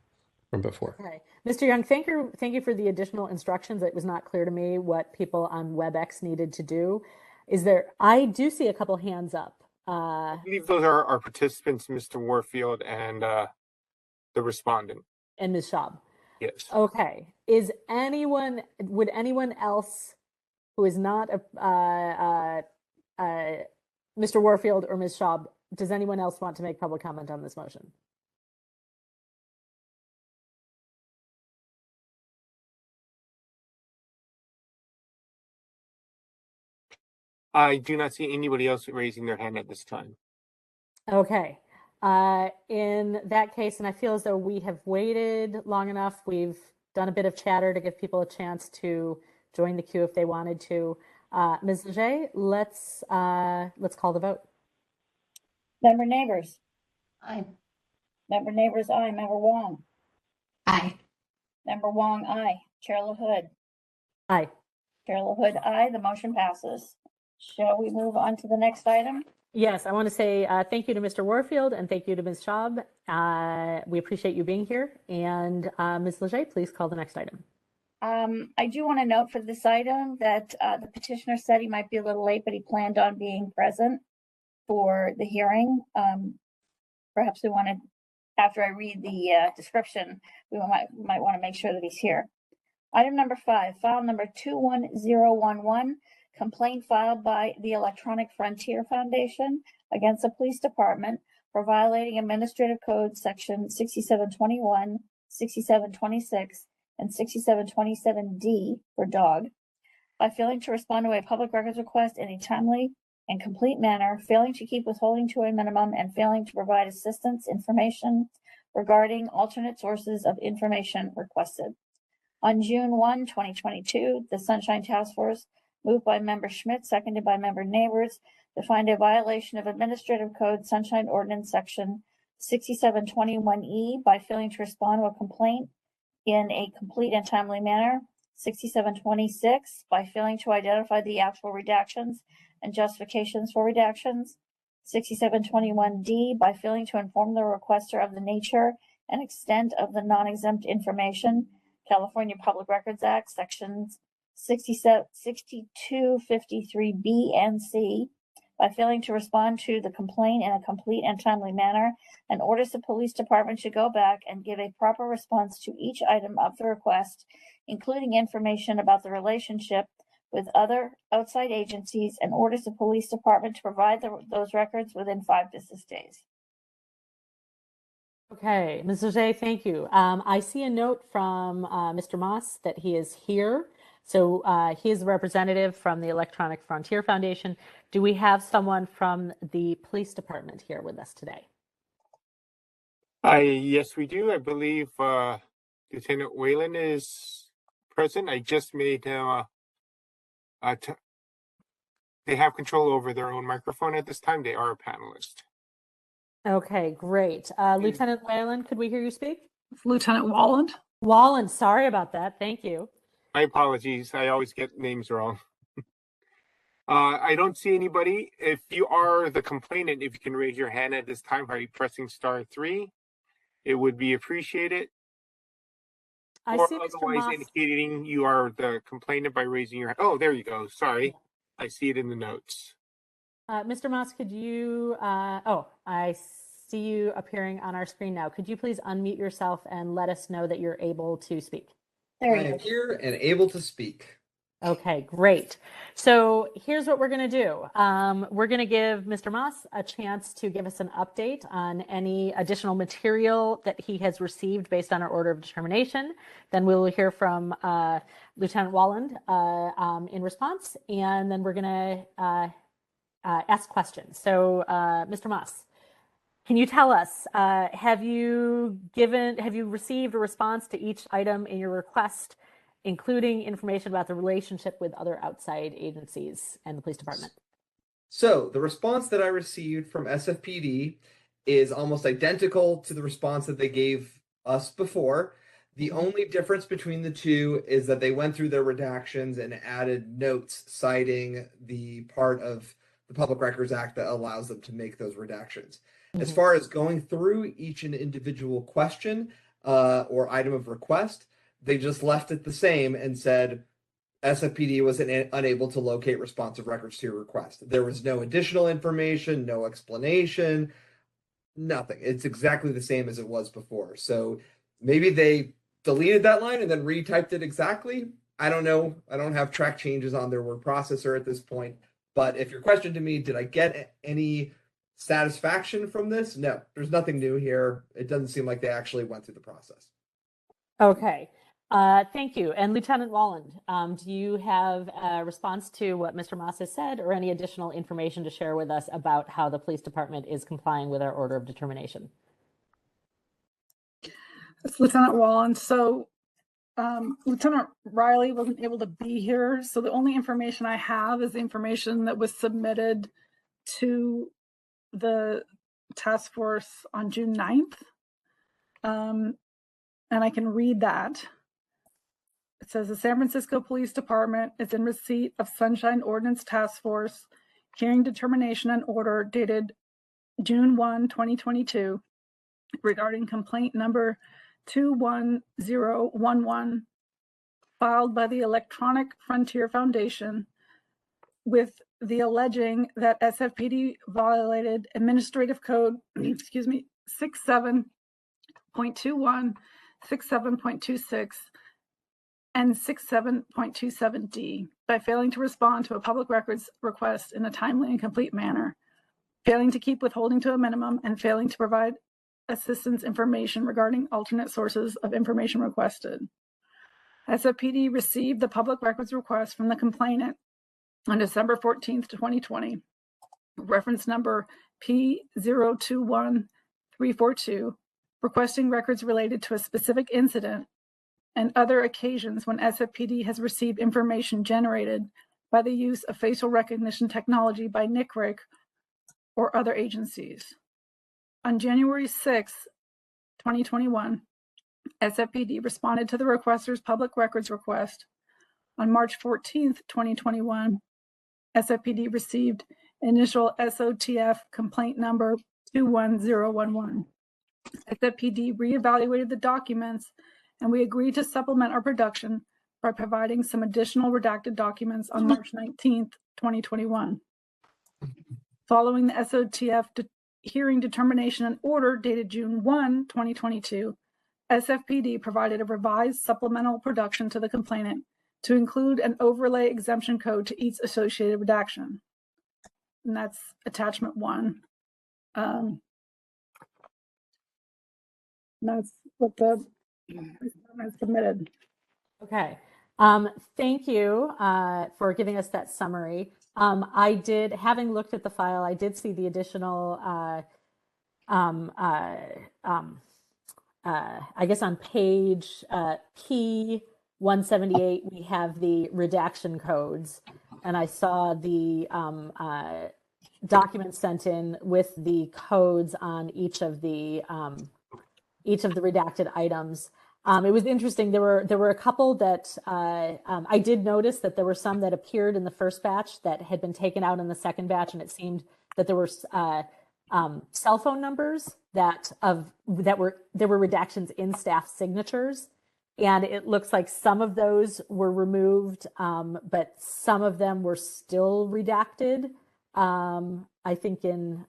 from before. Okay. Mr. Young, thank you for the additional instructions. It was not clear to me what people on WebEx needed to do. I do see a couple hands up. I believe those are our participants, Mr. Warfield and the respondent. And Ms. Schaub. Yes. Okay. Would anyone else who is not Mr. Warfield or Ms. Schaub, does anyone else want to make public comment on this motion? I do not see anybody else raising their hand at this time. Okay. In that case, and I feel as though we have waited long enough, we've done a bit of chatter to give people a chance to join the queue if they wanted to. Ms. Leger, let's call the vote. Member Neighbors? Aye. Member Neighbors, aye. Member Wong? Aye. Member Wong, aye. Chair LaHood? Aye. Chair LaHood, aye. The motion passes. Shall we move on to the next item? Yes, I want to say thank you to Mr. Warfield and thank you to Ms. Schaub. We appreciate you being here. And Ms. Leger, please call the next item. I do want to note for this item that the petitioner said he might be a little late, but he planned on being present for the hearing. Perhaps we wanted, after I read the description, we might want to make sure that he's here. Item number 5, file number 21011, complaint filed by the Electronic Frontier Foundation against the police department for violating Administrative Code section 6721, 6726, and 6727D for dog by failing to respond to a public records request in a timely and complete manner, failing to keep withholding to a minimum, and failing to provide assistance information regarding alternate sources of information requested. On June 1, 2022, the Sunshine Task Force, moved by Member Schmidt, seconded by Member Neighbors, to find a violation of Administrative Code Sunshine Ordinance Section 6721E by failing to respond to a complaint in a complete and timely manner, 6726 by failing to identify the actual redactions and justifications for redactions, 6721D by failing to inform the requester of the nature and extent of the non-exempt information, California Public Records Act, sections 6253B and C, by failing to respond to the complaint in a complete and timely manner, and orders the police department to go back and give a proper response to each item of the request, including information about the relationship with other outside agencies, and orders the police department to provide those records within 5 business days. Okay, Ms. Leger, thank you. I see a note from Mr. Moss that he is here. So he is the representative from the Electronic Frontier Foundation. Do we have someone from the police department here with us today? Yes, we do. I believe Lieutenant Whalen is present. I just made they have control over their own microphone at this time. They are a panelist. Okay, great. Lieutenant Whalen, could we hear you speak? Lieutenant Walland. Walland, sorry about that. Thank you. My apologies. I always get names wrong. I don't see anybody. If you are the complainant, if you can raise your hand at this time by pressing *3, it would be appreciated. I Or see Mr. otherwise Moss. indicating you are the complainant by raising your hand. Oh, there you go. Sorry. I see it in the notes. Mr. Moss, could you, I see you appearing on our screen now. Could you please unmute yourself and let us know that you're able to speak? There I you am go. here and able to speak. Okay, great. So here's what we're going to do. We're going to give Mr. Moss a chance to give us an update on any additional material that he has received based on our order of determination. Then we will hear from Lieutenant Walland in response, and then we're going to ask questions. So Mr. Moss, can you tell us, have you received a response to each item in your request, including information about the relationship with other outside agencies and the police department? So the response that I received from SFPD is almost identical to the response that they gave us before. The only difference between the two is that they went through their redactions and added notes citing the part of the Public Records Act that allows them to make those redactions. As far as going through each and individual question or item of request, they just left it the same and said SFPD was unable to locate responsive records to your request. There was no additional information, no explanation, nothing. It's exactly the same as it was before. So maybe they deleted that line and then retyped it exactly. I don't know. I don't have track changes on their word processor at this point. But if your question to me, did I get any satisfaction from this? No, there's nothing new here. It doesn't seem like they actually went through the process. Okay. Thank you. And Lieutenant Walland, do you have a response to what Mr. Moss has said or any additional information to share with us about how the police department is complying with our order of determination? It's Lieutenant Walland. So Lieutenant Riley wasn't able to be here. So the only information I have is the information that was submitted to the task force on June 9th. And I can read that. It says the San Francisco Police Department is in receipt of Sunshine Ordinance Task Force hearing determination and order dated June 1, 2022 regarding complaint number 21011 filed by the Electronic Frontier Foundation with the alleging that SFPD violated Administrative Code, 67.21, 67.26, and 67.27D by failing to respond to a public records request in a timely and complete manner, failing to keep withholding to a minimum, and failing to provide assistance information regarding alternate sources of information requested. SFPD received the public records request from the complainant on December 14th, 2020, reference number P021342, requesting records related to a specific incident and other occasions when SFPD has received information generated by the use of facial recognition technology by NCRIC or other agencies. On January 6, 2021, SFPD responded to the requester's public records request. On March 14, 2021, SFPD received initial SOTF complaint number 21011. SFPD reevaluated the documents, and we agreed to supplement our production by providing some additional redacted documents on March 19, 2021. Following the SOTF hearing determination and order dated June 1, 2022, SFPD provided a revised supplemental production to the complainant to include an overlay exemption code to each associated redaction. And that's attachment 1. That's what the department submitted. Okay. Thank you for giving us that summary. Having looked at the file, I did see the additional, I guess on page P178, we have the redaction codes, and I saw the documents sent in with the codes on each of the redacted items. It was interesting. There were a couple that I did notice that there were some that appeared in the first batch that had been taken out in the second batch, and it seemed that there were cell phone numbers there were redactions in staff signatures, and it looks like some of those were removed, but some of them were still redacted. I think in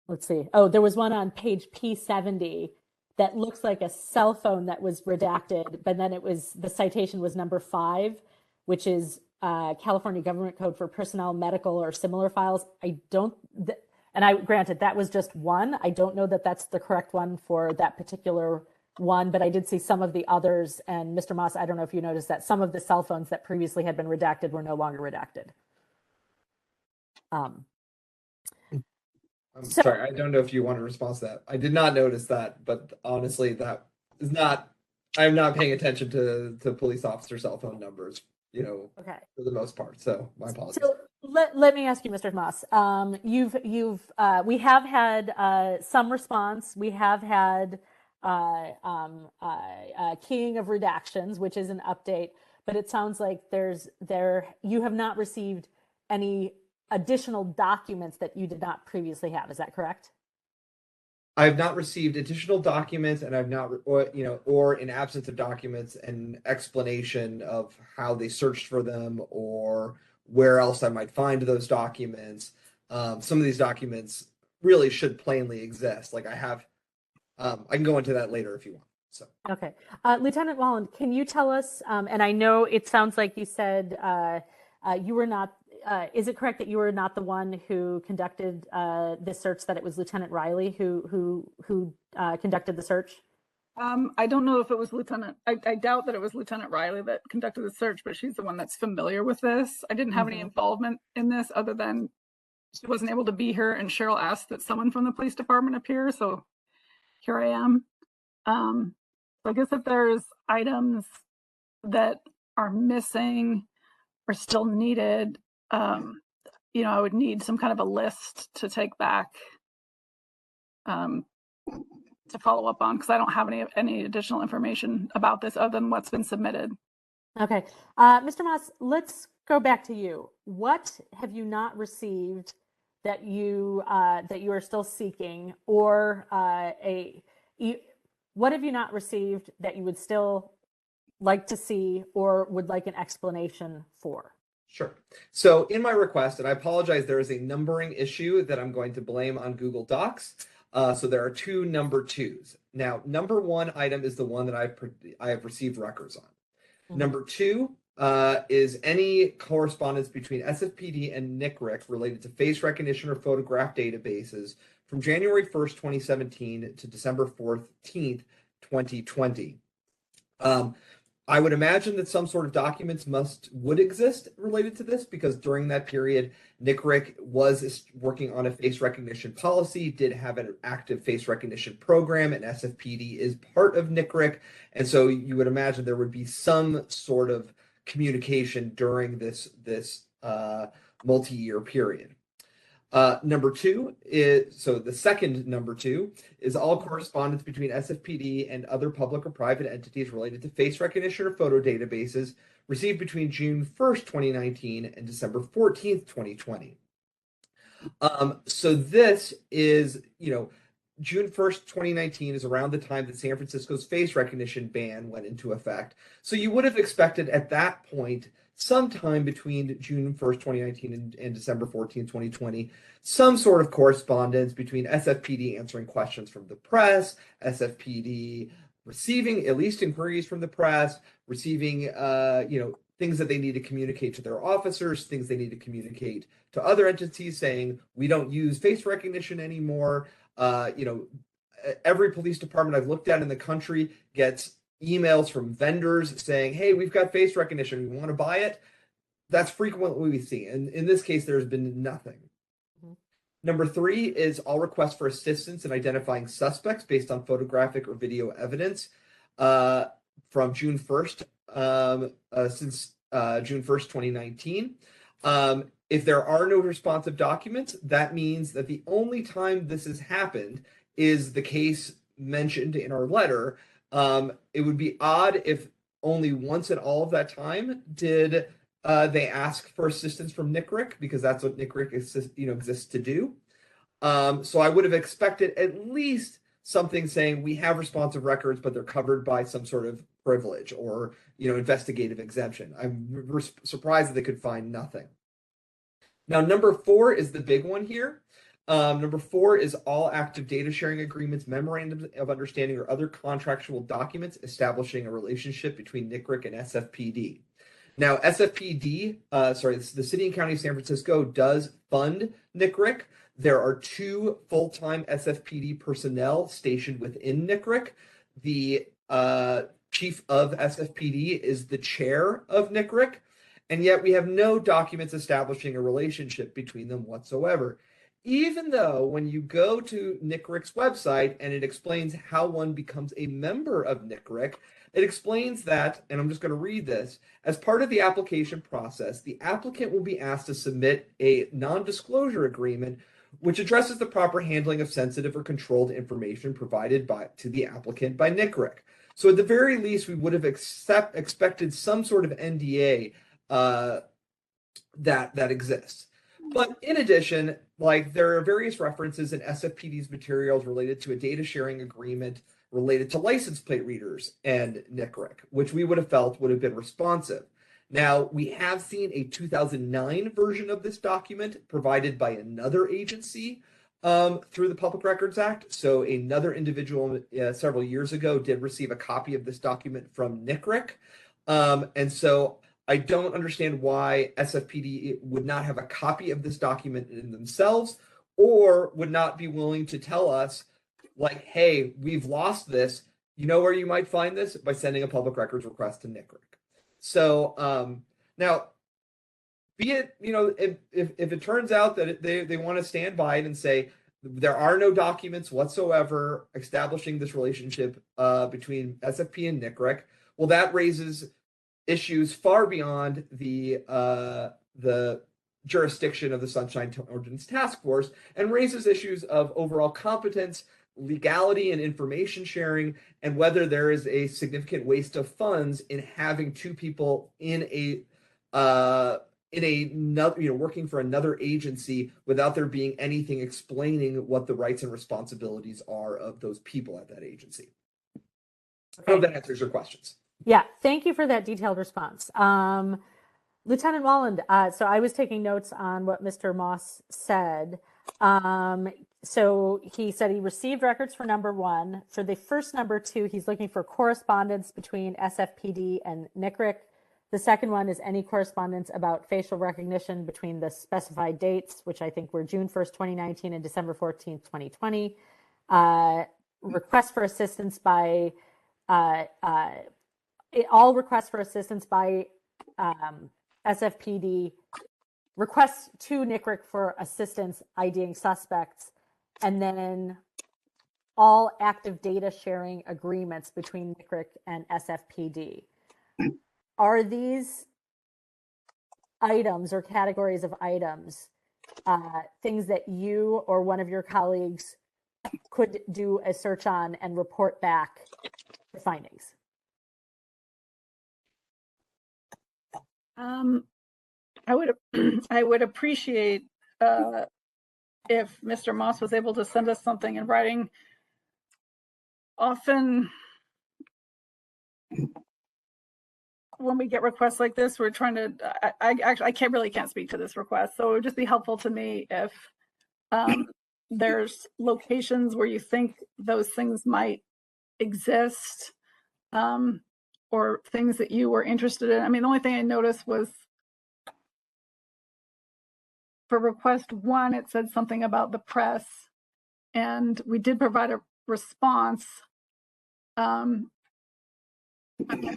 let's see. Oh, there was one on page P70 that looks like a cell phone that was redacted, but then the citation was number 5, which is California Government Code for Personnel, Medical, or similar files. Granted, that was just one. I don't know that that's the correct one for that particular one, but I did see some of the others. And Mr. Moss, I don't know if you noticed that some of the cell phones that previously had been redacted were no longer redacted. I'm sorry, I don't know if you want to respond to that. I did not notice that, but honestly, that is not. I'm not paying attention to police officer cell phone numbers, okay, for the most part. So my apologies. So let me ask you, Mr. Moss. We have had some response. We have had keying of redactions, which is an update, but it sounds like you have not received any additional documents that you did not previously have. Is that correct? I have not received additional documents, and I've not, or in absence of documents, an explanation of how they searched for them or where else I might find those documents. Some of these documents really should plainly exist. Like I have, I can go into that later if you want. So okay, Lieutenant Wallen, can you tell us? And I know it sounds like you said you were not. Is it correct that you were not the one who conducted this search? That it was Lieutenant Riley who conducted the search? I don't know if it was Lieutenant. I doubt that it was Lieutenant Riley that conducted the search, but she's the one that's familiar with this. I didn't have any involvement in this other than she wasn't able to be here, and Cheryl asked that someone from the police department appear, so here I am. So I guess if there's items that are missing or still needed, I would need some kind of a list to take back to follow up on, because I don't have any additional information about this other than what's been submitted. Okay, Mr. Moss, let's go back to you. What have you not received that you are still seeking, or what have you not received that you would still like to see or would like an explanation for? Sure. So in my request, and I apologize, there is a numbering issue that I'm going to blame on Google Docs. So there are 2 number 2s. Now, number 1 item is the one that I have received records on. Mm-hmm. Number 2 is any correspondence between SFPD and NCRIC related to face recognition or photograph databases from January 1st, 2017 to December 14th, 2020. I would imagine that some sort of documents would exist related to this, because during that period, NCRIC was working on a face recognition policy, did have an active face recognition program, and SFPD is part of NCRIC. And so you would imagine there would be some sort of communication during this multi-year period. Number 2 is, so the second number 2 is all correspondence between SFPD and other public or private entities related to face recognition or photo databases received between June 1st, 2019 and December 14th, 2020. So this is, June 1st, 2019 is around the time that San Francisco's face recognition ban went into effect. So you would have expected at that point, sometime between June 1st, 2019 and December 14th, 2020, some sort of correspondence between SFPD answering questions from the press, SFPD receiving at least inquiries from the press, receiving, things that they need to communicate to their officers, things they need to communicate to other entities saying, we don't use face recognition anymore. Every police department I've looked at in the country gets emails from vendors saying, hey, we've got face recognition, we want to buy it. That's frequently what we see. And in this case, there's been nothing. Number 3 is all requests for assistance in identifying suspects based on photographic or video evidence from June 1st, since June 1st, 2019. If there are no responsive documents, that means that the only time this has happened is the case mentioned in our letter. It would be odd if only once in all of that time did they ask for assistance from NCRIC, because that's what NCRIC exists to do. So I would have expected at least something saying we have responsive records, but they're covered by some sort of privilege or investigative exemption. I'm surprised that they could find nothing. Now, number 4 is the big one here. Number 4 is all active data sharing agreements, memorandums of understanding, or other contractual documents establishing a relationship between NCRIC and SFPD. Now, SFPD, the City and County of San Francisco does fund NCRIC. There are 2 full-time SFPD personnel stationed within NCRIC. The chief of SFPD is the chair of NCRIC, and yet we have no documents establishing a relationship between them whatsoever. Even though when you go to NCRIC's website and it explains how one becomes a member of NCRIC, it explains that, and I'm just going to read this, as part of the application process, the applicant will be asked to submit a non-disclosure agreement which addresses the proper handling of sensitive or controlled information provided to the applicant by NCRIC. So at the very least, we would have expected some sort of NDA that exists. But in addition, there are various references in SFPD's materials related to a data sharing agreement related to license plate readers and NCRIC, which we would have felt would have been responsive. Now, we have seen a 2009 version of this document provided by another agency through the Public Records Act. So another individual several years ago did receive a copy of this document from NCRIC. And so I don't understand why SFPD would not have a copy of this document in themselves, or would not be willing to tell us, hey, we've lost this. You know where you might find this? By sending a public records request to NCRIC. So now, be it, if it turns out that they want to stand by it and say there are no documents whatsoever establishing this relationship between SFP and NCRIC, well, that raises issues far beyond the jurisdiction of the Sunshine Ordinance Task Force, and raises issues of overall competence, legality, and information sharing, and whether there is a significant waste of funds in having 2 people in another, working for another agency without there being anything explaining what the rights and responsibilities are of those people at that agency. I hope that answers your questions. Yeah, thank you for that detailed response. Lieutenant Walland, so I was taking notes on what Mr. Moss said. So he said he received records for number 1. For the first number 2, he's looking for correspondence between SFPD and NCRIC. The second one is any correspondence about facial recognition between the specified dates, which I think were June 1st, 2019 and December 14th, 2020. Request for assistance by, all requests for assistance by SFPD, requests to NCRIC for assistance IDing suspects, and then all active data sharing agreements between NCRIC and SFPD. Are these items or categories of items things that you or one of your colleagues could do a search on and report back the findings? I would appreciate if Mr. Moss was able to send us something in writing. Often when we get requests like this, we're trying to, I can't speak to this request. So it would just be helpful to me if there's locations where you think those things might exist, or things that you were interested in. I mean, the only thing I noticed was for request 1, it said something about the press, and we did provide a response.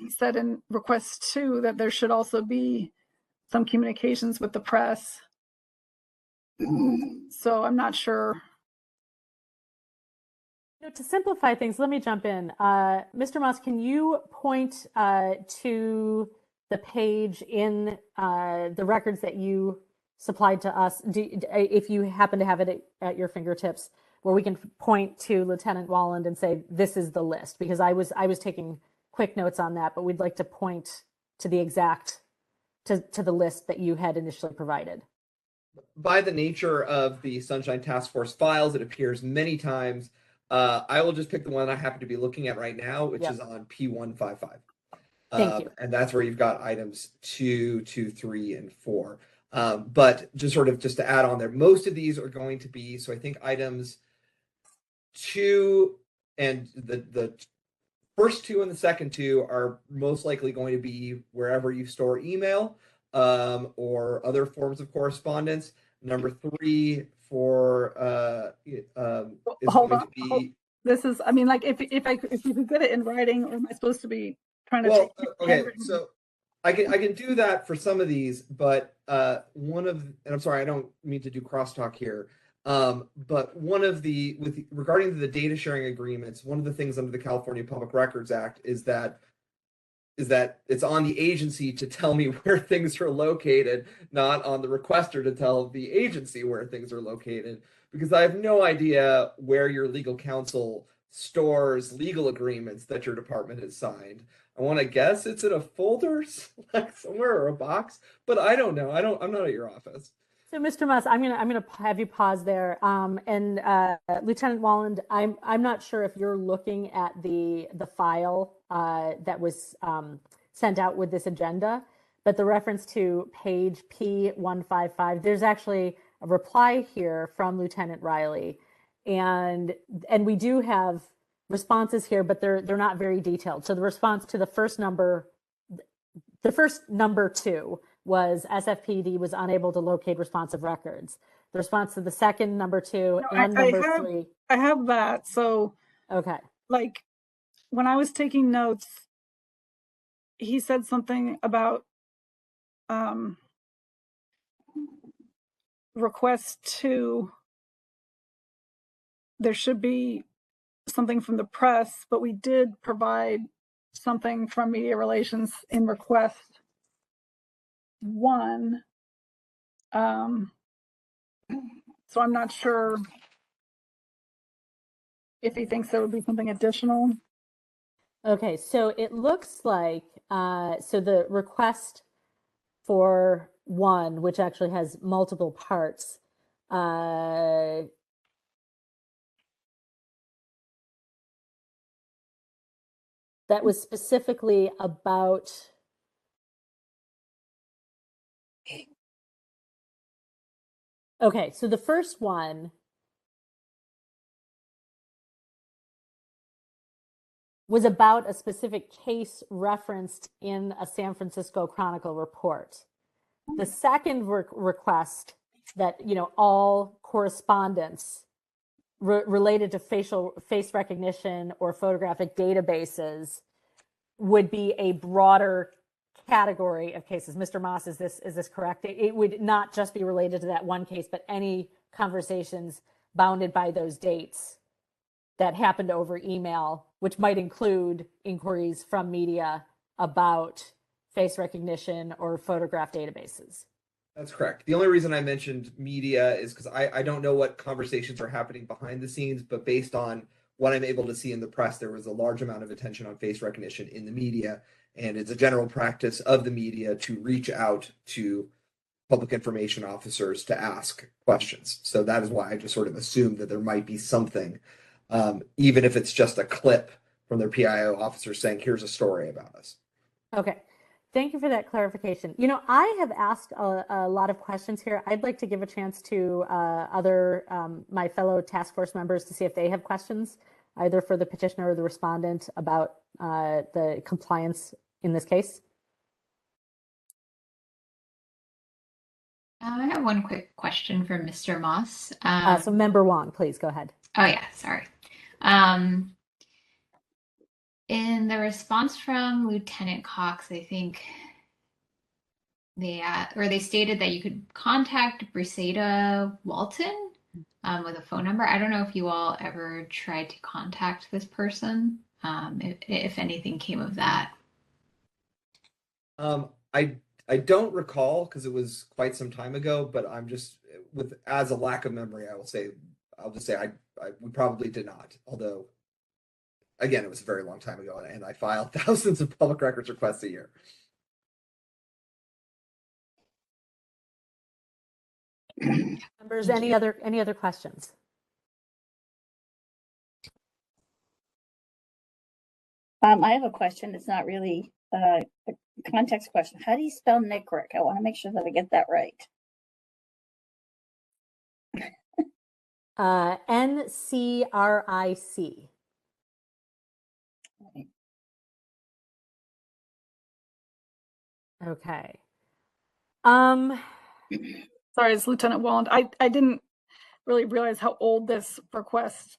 He said in request 2 that there should also be some communications with the press. So I'm not sure. To simplify things, let me jump in. Mr. Moss, can you point to the page in the records that you supplied to us, if you happen to have it at your fingertips, where we can point to Lieutenant Walland and say, this is the list? Because I was taking quick notes on that, but we'd like to point to the exact, to the list that you had initially provided. By the nature of the Sunshine Task Force files, it appears many times. I will just pick the one I happen to be looking at right now, which is on P155. Thank you. And that's where you've got items 2, 2, 3, and 4. But just to add on there, most of these are going to be, so I think items 2 and the first 2 and the second 2 are most likely going to be wherever you store email or other forms of correspondence. Number 3 for is Hold going on. to be. This is, I mean, like if you could get it in writing, or am I supposed to be trying to? Well, okay, so I can do that for some of these, but and I'm sorry, I don't mean to do crosstalk here. But one of regarding the data sharing agreements, one of the things under the California Public Records Act is that it's on the agency to tell me where things are located, not on the requester to tell the agency where things are located, because I have no idea where your legal counsel stores legal agreements that your department has signed. I want to guess it's in a folder like somewhere or a box, but I don't know. I'm not at your office. So, Mr. Moss, I'm gonna have you pause there. And Lieutenant Walland, I'm not sure if you're looking at the file that was sent out with this agenda, but the reference to page P155, there's actually a reply here from Lieutenant Riley, and we do have responses here, but they're not very detailed. So the response to the first number 2 was SFPD was unable to locate responsive records. The response to the second number 2 and number 3. I have that. So, okay. Like when I was taking notes, he said something about request 2. There should be something from the press, but we did provide something from media relations in request 1. So I'm not sure if he thinks there would be something additional. Okay, so it looks like so the request for 1, which actually has multiple parts, that was specifically about okay, so the first one was about a specific case referenced in a San Francisco Chronicle report. The second request that, all correspondence related to face recognition or photographic databases would be a broader category of cases. Mr. Moss, is this correct? It would not just be related to that one case, but any conversations bounded by those dates that happened over email, which might include inquiries from media about face recognition or photograph databases. That's correct. The only reason I mentioned media is because I don't know what conversations are happening behind the scenes, but based on what I'm able to see in the press, there was a large amount of attention on face recognition in the media, and it's a general practice of the media to reach out to public information officers to ask questions. So that is why I just sort of assumed that there might be something, even if it's just a clip from their PIO officer saying, here's a story about us. Okay. Thank you for that clarification. I have asked a lot of questions here. I'd like to give a chance to my fellow task force members to see if they have questions, either for the petitioner or the respondent, about the compliance in this case. I have one quick question for Mr. Moss. So Member Wong, please go ahead. Oh yeah, sorry. In the response from Lieutenant Cox, I think they stated that you could contact Briseda Walton with a phone number. I don't know if you all ever tried to contact this person, if anything came of that. I don't recall because it was quite some time ago, but I'm just as a lack of memory, I'll just say we probably did not. Although, again, it was a very long time ago, and I filed thousands of public records requests a year. Members, any other questions? I have a question. It's not really a context question. How do you spell Nicric? I want to make sure that I get that right. NCRIC. Okay. Sorry, it's Lieutenant Walland. I didn't really realize how old this request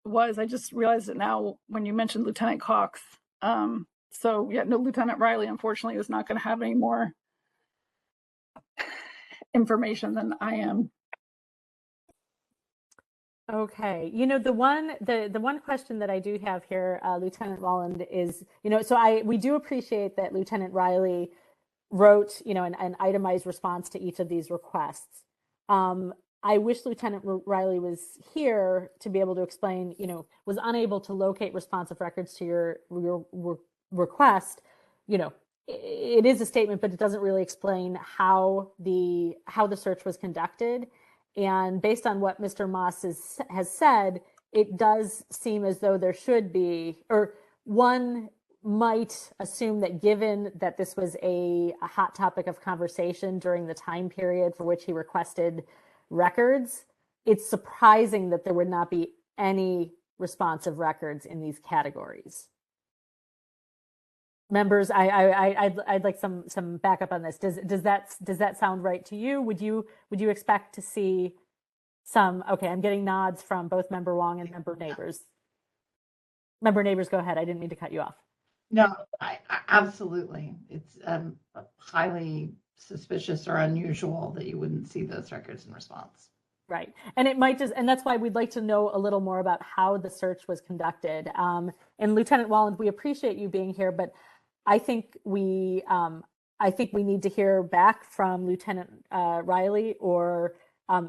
was. I just realized it now when you mentioned Lieutenant Cox. So yeah, no, Lieutenant Riley, unfortunately, is not going to have any more information than I am. Okay, the one question that I do have here, Lieutenant Walland, is, so we do appreciate that Lieutenant Riley wrote, an itemized response to each of these requests. I wish Lieutenant Riley was here to be able to explain, was unable to locate responsive records to your request. It is a statement, but it doesn't really explain how the search was conducted. And based on what Mr. Moss has said, it does seem as though there should be, or one might assume that given that this was a hot topic of conversation during the time period for which he requested records, it's surprising that there would not be any responsive records in these categories. Members, I'd like some backup on this. Does that sound right to you? Would you expect to see some? Okay, I'm getting nods from both Member Wong and Member Neighbors. Member Neighbors, go ahead. I didn't mean to cut you off. No, I absolutely. It's highly suspicious or unusual that you wouldn't see those records in response. Right, and that's why we'd like to know a little more about how the search was conducted. And Lieutenant Walland, we appreciate you being here, but I think we need to hear back from Lieutenant Riley, or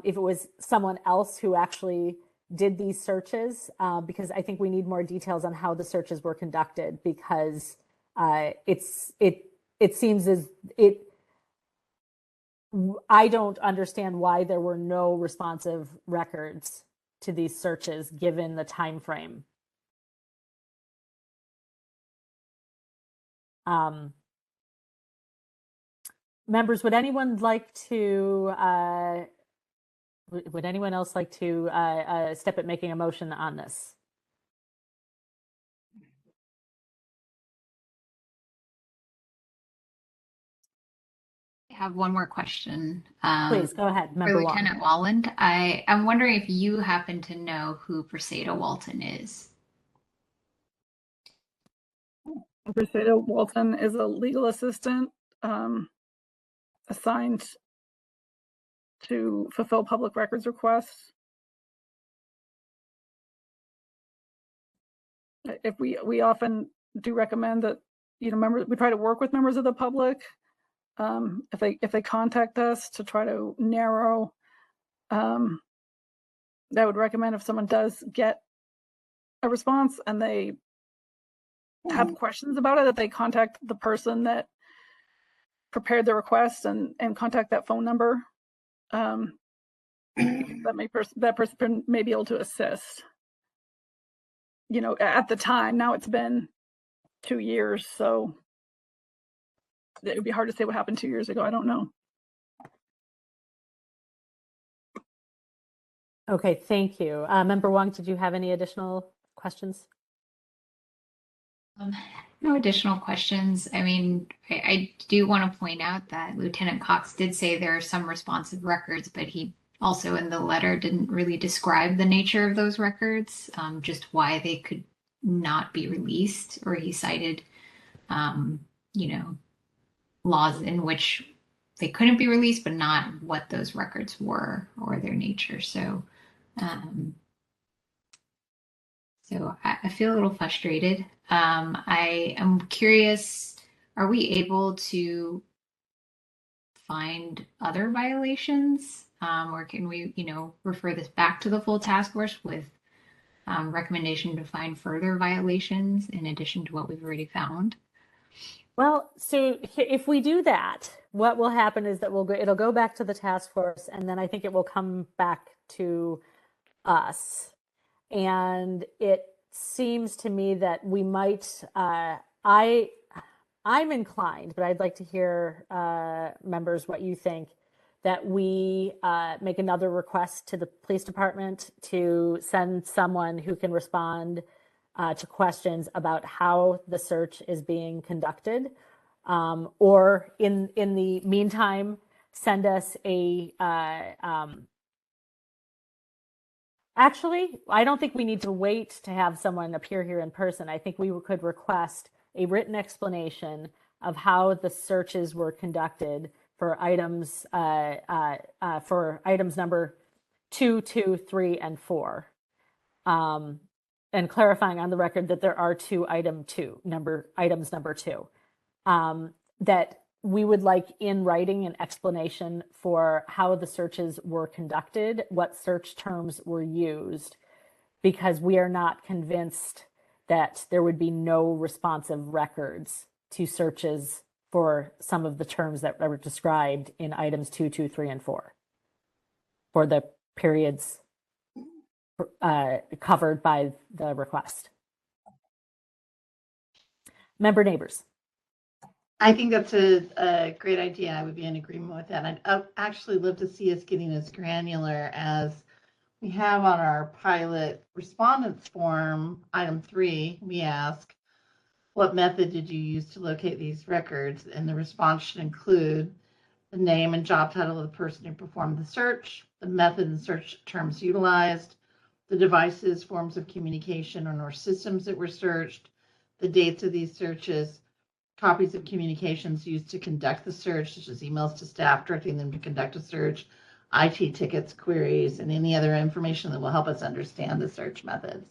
if it was someone else who actually did these searches, because I think we need more details on how the searches were conducted, because it seems as I don't understand why there were no responsive records to these searches given the time frame. Members, would anyone else like to step at making a motion on this? I have one more question. Please go ahead, for Lieutenant Walland. I'm wondering if you happen to know who Briseda Walton is. Briseda Walton is a legal assistant assigned to fulfill public records requests. If we often do recommend that, we try to work with members of the public. If they contact us to try to narrow, I would recommend if someone does get a response and they have questions about it, that they contact the person that prepared the request and contact that phone number. That person may be able to assist. At the time, now it's been 2 years, so it would be hard to say what happened 2 years ago. I don't know. Okay, thank you. Member Wong, did you have any additional questions? No additional questions. I mean, I do want to point out that Lieutenant Cox did say there are some responsive records, but he also in the letter didn't really describe the nature of those records, just why they could not be released, or he cited, you know, laws in which they couldn't be released, but not what those records were or their nature. So, I feel a little frustrated. I am curious, are we able to find other violations? Or can we, refer this back to the full task force with recommendation to find further violations in addition to what we've already found? Well, so if we do that, what will happen is that it'll go back to the task force, and then I think it will come back to us. And it seems to me that we might, I'm inclined, but I'd like to hear members what you think, that we make another request to the police department to send someone who can respond to questions about how the search is being conducted, or in the meantime, send us a. Actually, I don't think we need to wait to have someone appear here in person. I think we could request a written explanation of how the searches were conducted for items number 2, 2, 3, and 4, and clarifying on the record that there are items number 2, that we would like in writing an explanation for how the searches were conducted, what search terms were used, because we are not convinced that there would be no responsive records to searches for some of the terms that were described in items 2, 2, 3, and 4 for the periods covered by the request. Member Neighbors. I think that's a great idea. I would be in agreement with that. I'd actually love to see us getting as granular as we have on our pilot respondents form, item 3. We ask, what method did you use to locate these records? And the response should include the name and job title of the person who performed the search, the method and search terms utilized, the devices, forms of communication, or systems that were searched, the dates of these searches, copies of communications used to conduct the search, such as emails to staff directing them to conduct a search, IT tickets, queries, and any other information that will help us understand the search methods.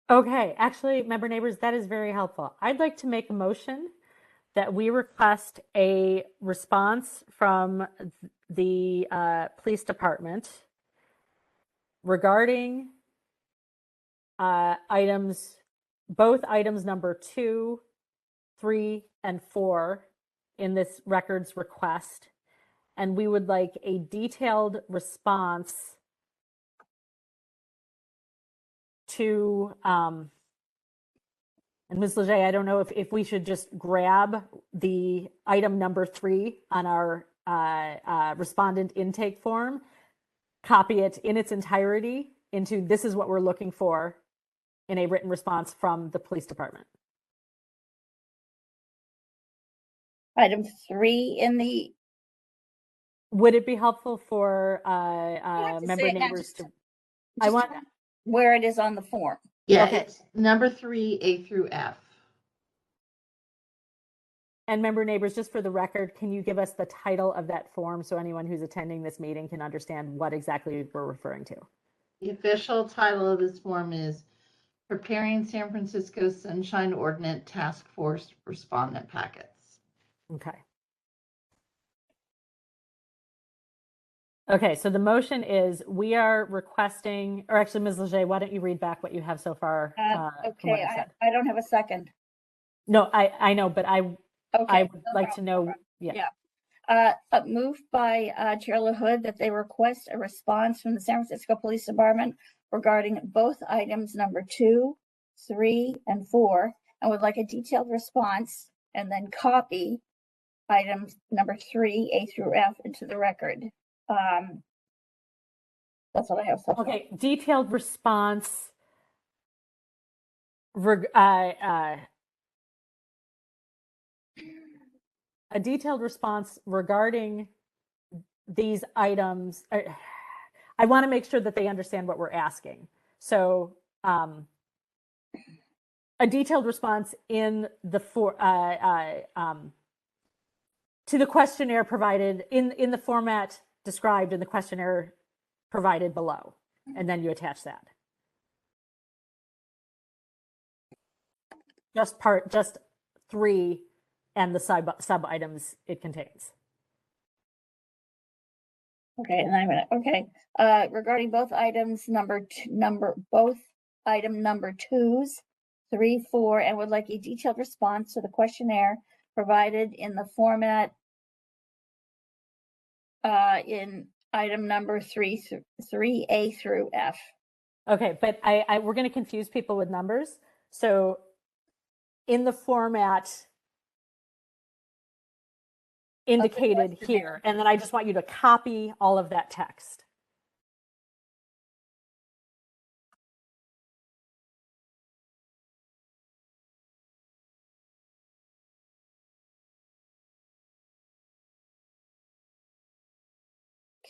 Okay, actually, Member Neighbors, that is very helpful. I'd like to make a motion that we request a response from the police department regarding both items number 2, 3, and 4 in this records request, and we would like a detailed response to, and Ms. Leger, I don't know if we should just grab the item number 3 on our respondent intake form, copy it in its entirety into this is what we're looking for in a written response from the police department. Item 3 in the. Would it be helpful for member neighbors to? I want where it is on the form. Yeah, okay. It's number 3, A through F. And member neighbors, just for the record, can you give us the title of that form so anyone who's attending this meeting can understand what exactly we're referring to? The official title of this form is Preparing San Francisco Sunshine Ordinance Task Force Respondent Packets. Okay. Okay, so the motion is we are requesting, or actually, Ms. Leger, why don't you read back what you have so far? Okay, I don't have a second. No, I know, but I would like to know. Yeah. Moved by Chair LaHood that they request a response from the San Francisco Police Department regarding both items number 2, 3, and 4, and would like a detailed response, and then copy items number 3, A through F, into the record. That's what I have so far. Okay, detailed response. A detailed response regarding these items. I want to make sure that they understand what we're asking. So a detailed response in the to the questionnaire provided in the format described in the questionnaire provided below, and then you attach that. Just 3 and the sub items it contains. Okay, and I'm gonna, okay. Regarding both items, both item number 2s, 3, 4, and would like a detailed response to the questionnaire provided in the format in item number 3A through F. Okay, but we're going to confuse people with numbers. So in the format indicated here, and then I just want you to copy all of that text.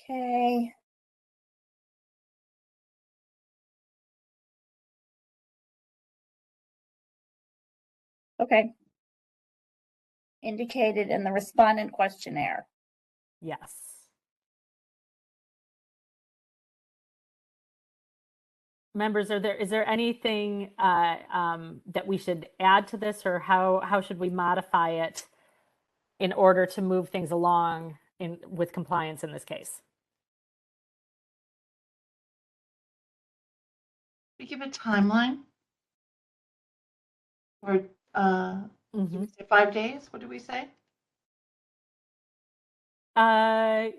Okay. Okay. Indicated in the respondent questionnaire. Yes. Members, is there anything that we should add to this, or how should we modify it in order to move things along with compliance in this case? We give a timeline, or did we say 5 days? What did we say? I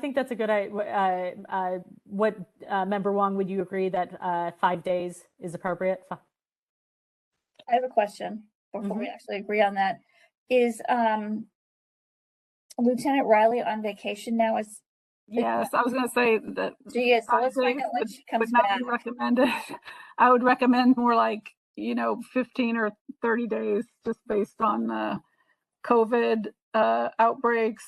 think that's a good idea. What Member Wong, would you agree that 5 days is appropriate? I have a question before we actually agree on that. Is Lieutenant Riley on vacation now? Yes, I was going to say that she is. So let's find out when she comes back. Be recommended. I would recommend more like 15 or 30 days, just based on COVID outbreaks,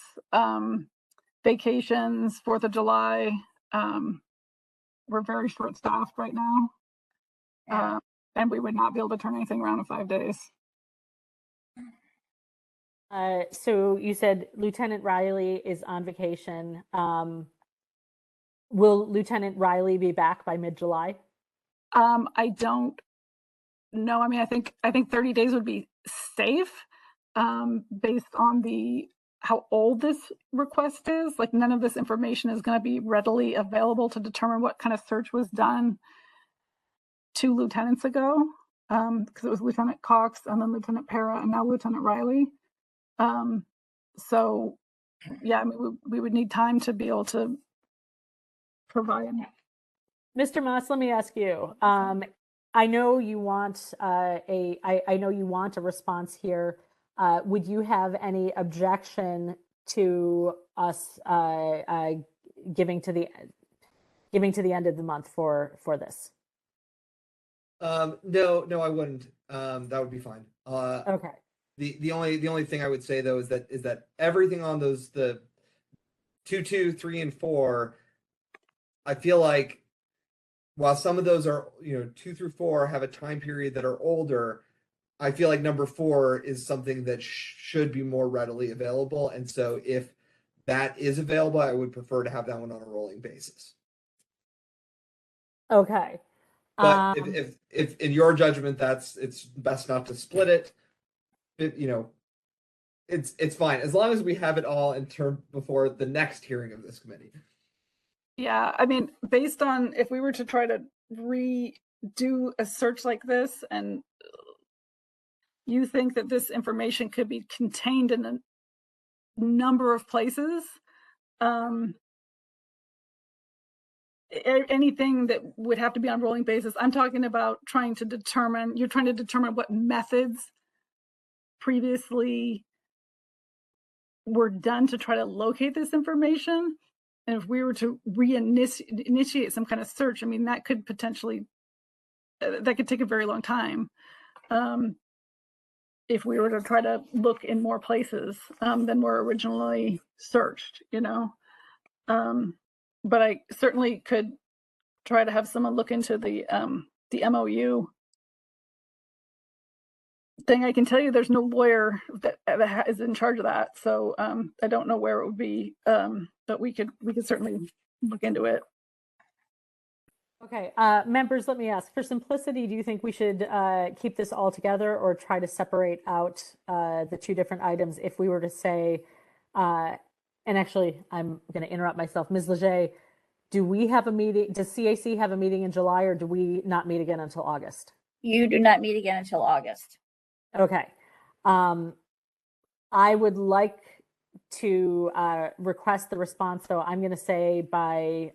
vacations, 4th of July. We're very short-staffed right now, and we would not be able to turn anything around in 5 days. So you said Lieutenant Riley is on vacation. Will Lieutenant Riley be back by mid-July? I don't know. I mean, I think 30 days would be safe, based on how old this request is. Like, none of this information is going to be readily available to determine what kind of search was done 2 lieutenants ago, because it was Lieutenant Cox and then Lieutenant Para and now Lieutenant Riley. So yeah, I mean, we would need time to be able to provide. Mr. Moss, let me ask you. I know you want I know you want a response here. Would you have any objection to us giving to the end of the month for this? No, I wouldn't. That would be fine. Okay. The only thing I would say though is that everything on those, the 2, 3, and 4, I feel like while some of those are 2 through 4 have a time period that are older, I feel like number 4 is something that should be more readily available, and so if that is available, I would prefer to have that one on a rolling basis. Okay. But if in your judgment it's best not to split it, it's fine as long as we have it all in term before the next hearing of this committee. Yeah, I mean, based on if we were to try to redo a search like this, and you think that this information could be contained in a number of places, anything that would have to be on a rolling basis. I'm talking about you're trying to determine what methods previously were done to try to locate this information. And if we were to initiate some kind of search, I mean, that could potentially, that could take a very long time. If we were to try to look in more places than were originally searched, but I certainly could try to have someone look into the MOU thing. I can tell you there's no lawyer that is in charge of that. So I don't know where it would be, but we could certainly look into it. Okay, members, let me ask, for simplicity, do you think we should keep this all together or try to separate out the two different items? If we were to say, and actually, I'm going to interrupt myself, Ms. Leger, do we have a meeting, does CAC have a meeting in July, or do we not meet again until August? You do not meet again until August. Okay. I would like to request the response, so I'm going to say by,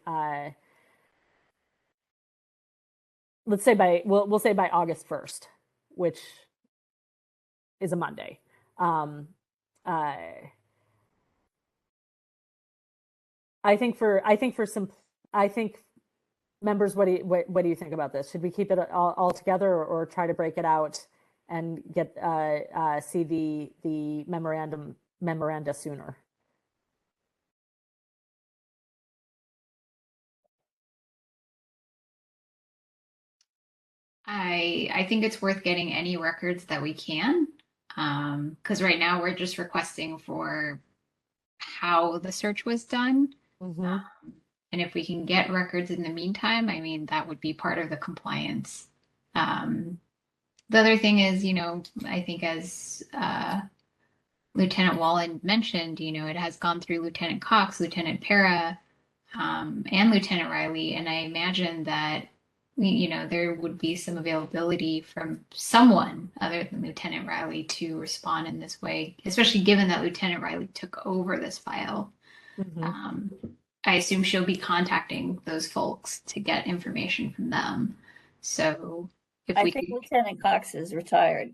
let's say we'll say by August 1st, which is a Monday. I think members, what do you think about this? Should we keep it all together, or try to break it out and get see the memoranda sooner? I think it's worth getting any records that we can, because right now we're just requesting for how the search was done. Mm-hmm. And if we can get records in the meantime, I mean, that would be part of the compliance. The other thing is, I think as Lieutenant Wallen mentioned, it has gone through Lieutenant Cox, Lieutenant Para, and Lieutenant Riley. And I imagine that, there would be some availability from someone other than Lieutenant Riley to respond in this way, especially given that Lieutenant Riley took over this file. Mm-hmm. I assume she'll be contacting those folks to get information from them. So if I think Lieutenant Cox is retired.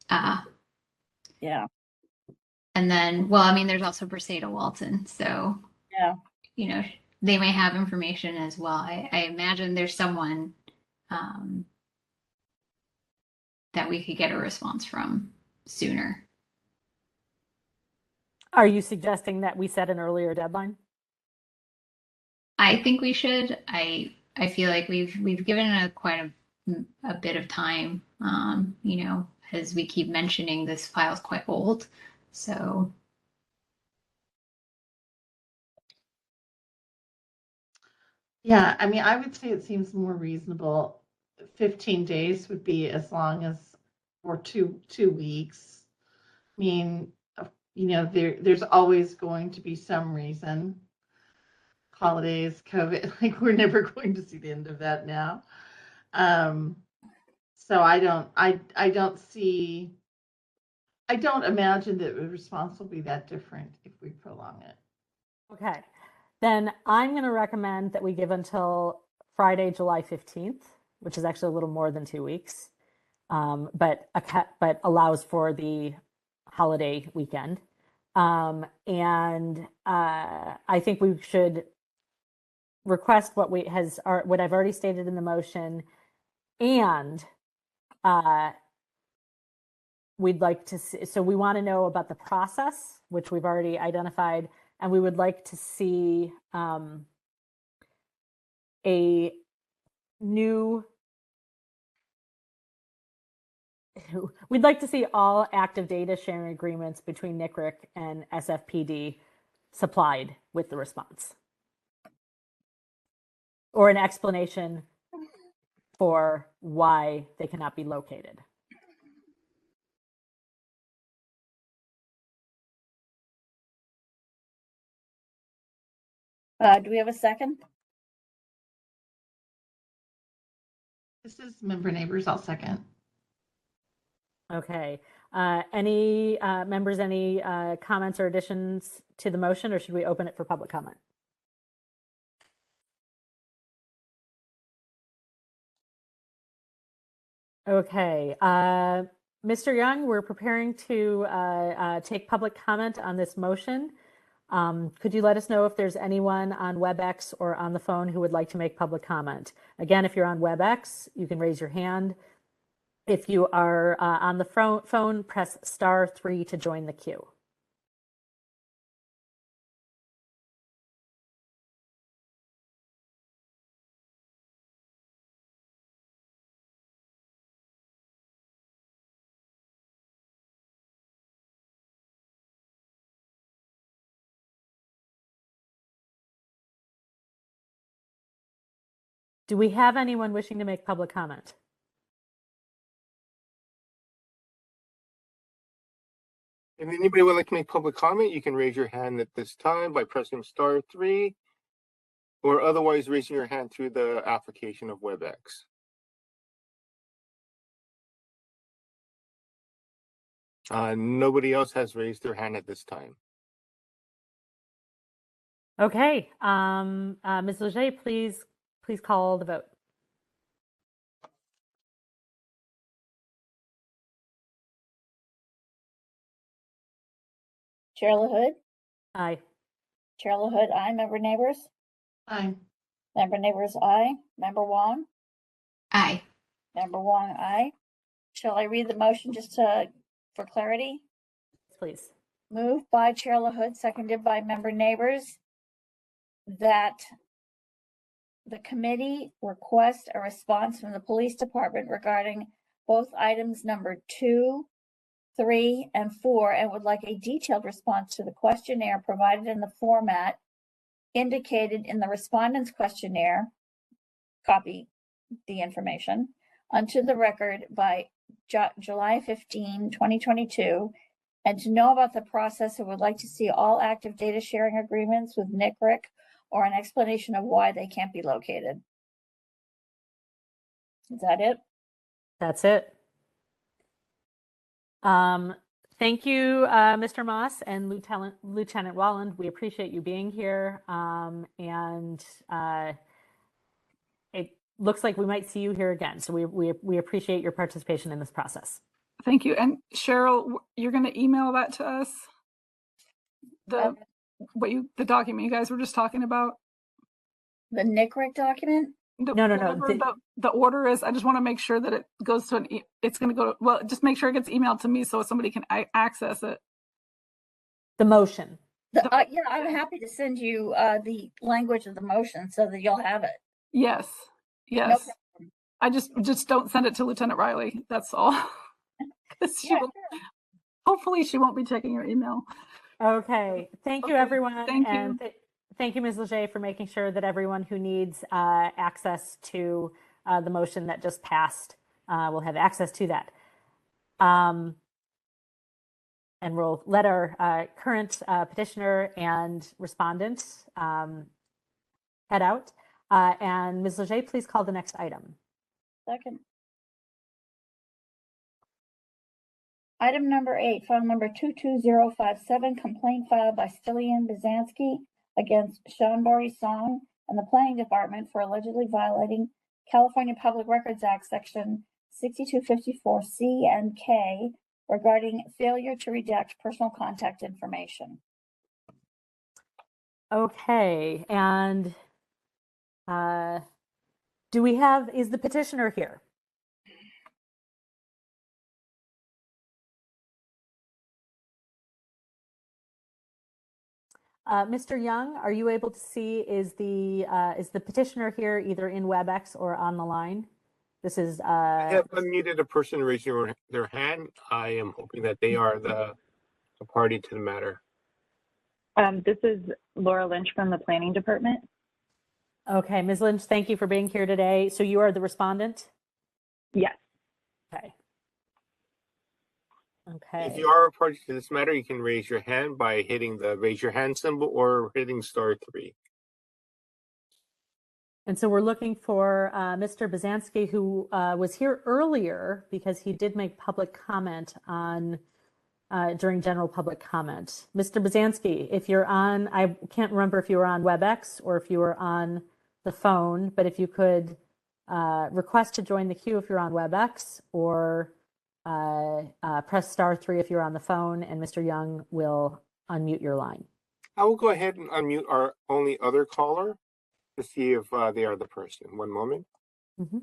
Yeah. And then, well, I mean, there's also Briseda Walton. So, yeah, they may have information as well. I imagine there's someone that we could get a response from sooner. Are you suggesting that we set an earlier deadline? I think we should. I feel like we've given it quite a bit of time. As we keep mentioning, this file's quite old, so. Yeah, I mean, I would say it seems more reasonable. 15 days would be as long as, or two weeks. I mean, there's always going to be some reason. Holidays, COVID, like we're never going to see the end of that now. So I don't imagine that the response will be that different if we prolong it. Okay, then I'm going to recommend that we give until Friday, July 15th, which is actually a little more than 2 weeks, but allows for the holiday weekend. And I think we should request what I've already stated in the motion, and we'd like to see, so we want to know about the process, which we've already identified, and we would like to see we'd like to see all active data sharing agreements between NCRIC and SFPD supplied with the response, or an explanation for why they cannot be located. Do we have a second? This is Member Neighbors. I'll second. Okay. Any members, any comments or additions to the motion, or should we open it for public comment? Okay. Mr. Young, we're preparing to take public comment on this motion. Could you let us know if there's anyone on WebEx or on the phone who would like to make public comment? Again, if you're on WebEx, you can raise your hand. If you are on the phone, press *3 to join the queue. Do we have anyone wishing to make public comment? If anybody would like to make public comment, you can raise your hand at this time by pressing *3, or otherwise raising your hand through the application of WebEx. Nobody else has raised their hand at this time. Okay, Ms. Leger, please call the vote. Chair LaHood? Aye. Chair LaHood, aye. Member Neighbors? Aye. Member Neighbors, aye. Member Wong? Aye. Member Wong, aye. Shall I read the motion just for clarity? Please. Moved by Chair LaHood, seconded by Member Neighbors, that the committee request a response from the police department regarding both items number 2, 3, and 4, and would like a detailed response to the questionnaire provided in the format indicated in the respondent's questionnaire. Copy the information onto the record by July 15, 2022, and to know about the process and would like to see all active data sharing agreements with NCRIC or an explanation of why they can't be located. Is that it? That's it. Thank you, Mr. Moss and Lieutenant Walland. We appreciate you being here. It looks like we might see you here again. So we appreciate your participation in this process. Thank you. And Cheryl, you're going to email that to us? The document you guys were just talking about? The NCRIC document? No. The order is, I just want to make sure that it goes to it's going to go, well, just make sure it gets emailed to me so somebody can access it. The motion. Yeah, I'm happy to send you the language of the motion so that you'll have it. Yes. No, I just don't send it to Lieutenant Riley. That's all. Hopefully she won't be checking your email. Okay. Thank you, everyone. Thank you. Thank you, Ms. Leger, for making sure that everyone who needs access to the motion that just passed will have access to that. And we'll let our current petitioner and respondent head out. And Ms. Leger, please call the next item. Second. Item number 8, file number 22057, complaint filed by Cmd F against Shanbari Song and the Planning Department for allegedly violating California Public Records Act Section 6254C and K regarding failure to redact personal contact information. Okay, and is the petitioner here? Mr. Young, are you able to see, is the petitioner here either in WebEx or on the line? This is I have unmuted a person raising their hand. I am hoping that they are the party to the matter. This is Laura Lynch from the Planning Department. Okay, Ms. Lynch, thank you for being here today. So you are the respondent? Yes. Okay. Okay. If you are a party to this matter, you can raise your hand by hitting the raise your hand symbol or hitting *3. And so we're looking for Mr. Bazansky, who was here earlier because he did make public comment on during general public comment. Mr. Bazansky, if you're on, I can't remember if you were on WebEx or if you were on the phone, but if you could request to join the queue if you're on WebEx, or press *3 if you're on the phone, and Mr. Young will unmute your line. I will go ahead and unmute our only other caller to see if they are the person. One moment. Mm-hmm.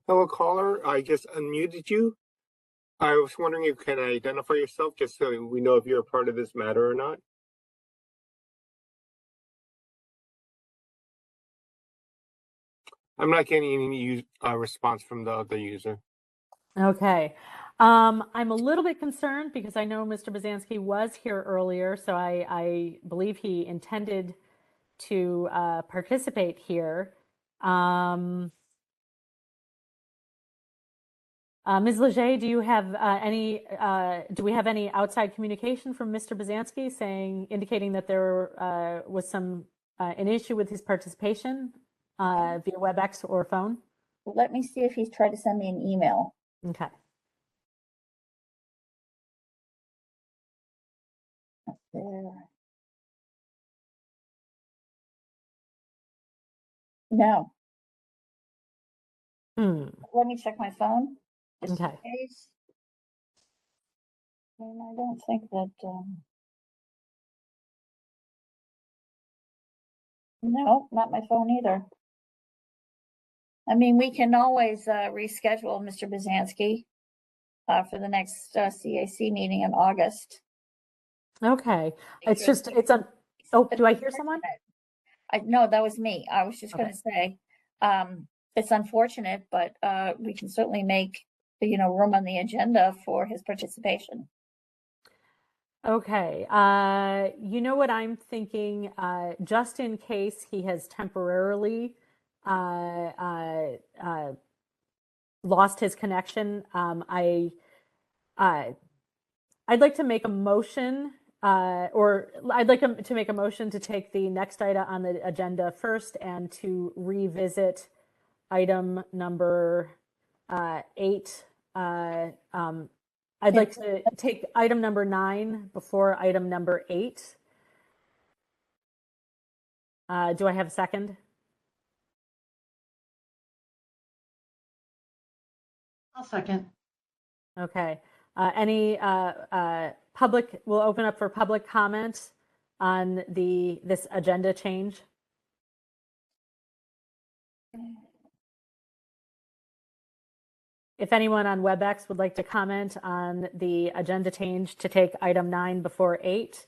Hello, caller. I just unmuted you. I was wondering if you can identify yourself just so we know if you're a part of this matter or not. I'm not getting any response from the other user. Okay. I'm a little bit concerned because I know Mr. Bazansky was here earlier, so I believe he intended to participate here. Ms. Leger, do you have do we have any outside communication from Mr. Bazansky indicating that there was an issue with his participation via WebEx or phone? Let me see if he's tried to send me an email. Okay. There. No. Let me check my phone. Just in case. And I don't think that. No, not my phone either. I mean, we can always reschedule Mr. Bazansky for the next CAC meeting in August. Okay. It's just, it's on. Oh, do I hear someone? No, that was me. I was just going to say, it's unfortunate, but we can certainly make, room on the agenda for his participation. Okay. You know what I'm thinking? Just in case he has temporarily lost his connection, I'd like to make a motion, or I'd like to make a motion to take the next item on the agenda first and to revisit item number 8. I'd like to take item number 9 before item number 8. Do I have a second? I'll second. Okay. Any public, we'll open up for public comment on this agenda change. If anyone on WebEx would like to comment on the agenda change to take item 9 before 8,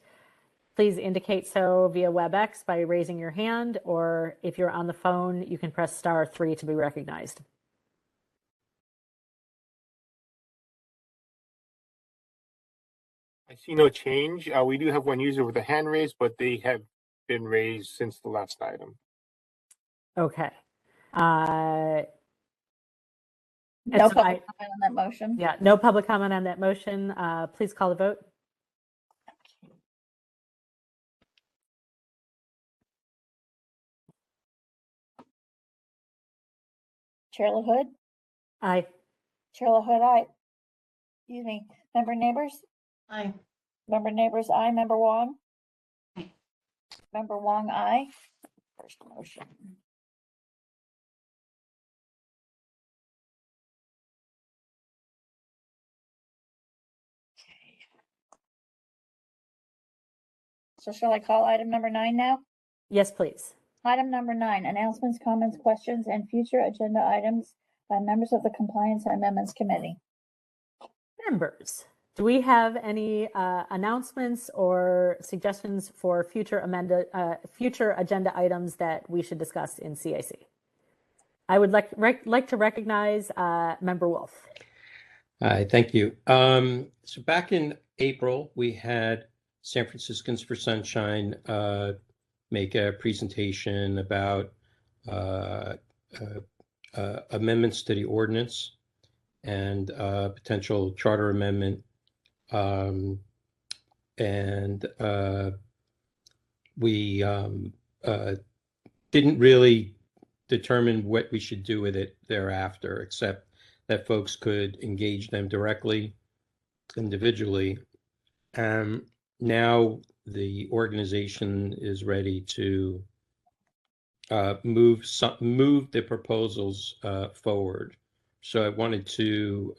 please indicate so via WebEx by raising your hand, or if you're on the phone, you can press *3 to be recognized. I see no change. We do have one user with a hand raised, but they have been raised since the last item. Okay. No public comment on that motion. Yeah, no public comment on that motion. Please call the vote. Chair LaHood? Aye. Chair LaHood, aye. Excuse me. Member Neighbors? Aye. Member Neighbors, aye. Member Wong? Aye. Member Wong, aye. First motion. Okay. So shall I call item number 9 now? Yes, please. Item number 9, announcements, comments, questions, and future agenda items by members of the Compliance and Amendments Committee. Members, do we have any announcements or suggestions for future agenda items that we should discuss in CAC? I would like to recognize Member Wolf. Hi, thank you. So back in April, we had San Franciscans for Sunshine make a presentation about amendments to the ordinance and potential charter amendment. We didn't really determine what we should do with it thereafter, except that folks could engage them directly, individually. Now the organization is ready to move the proposals forward. So I wanted to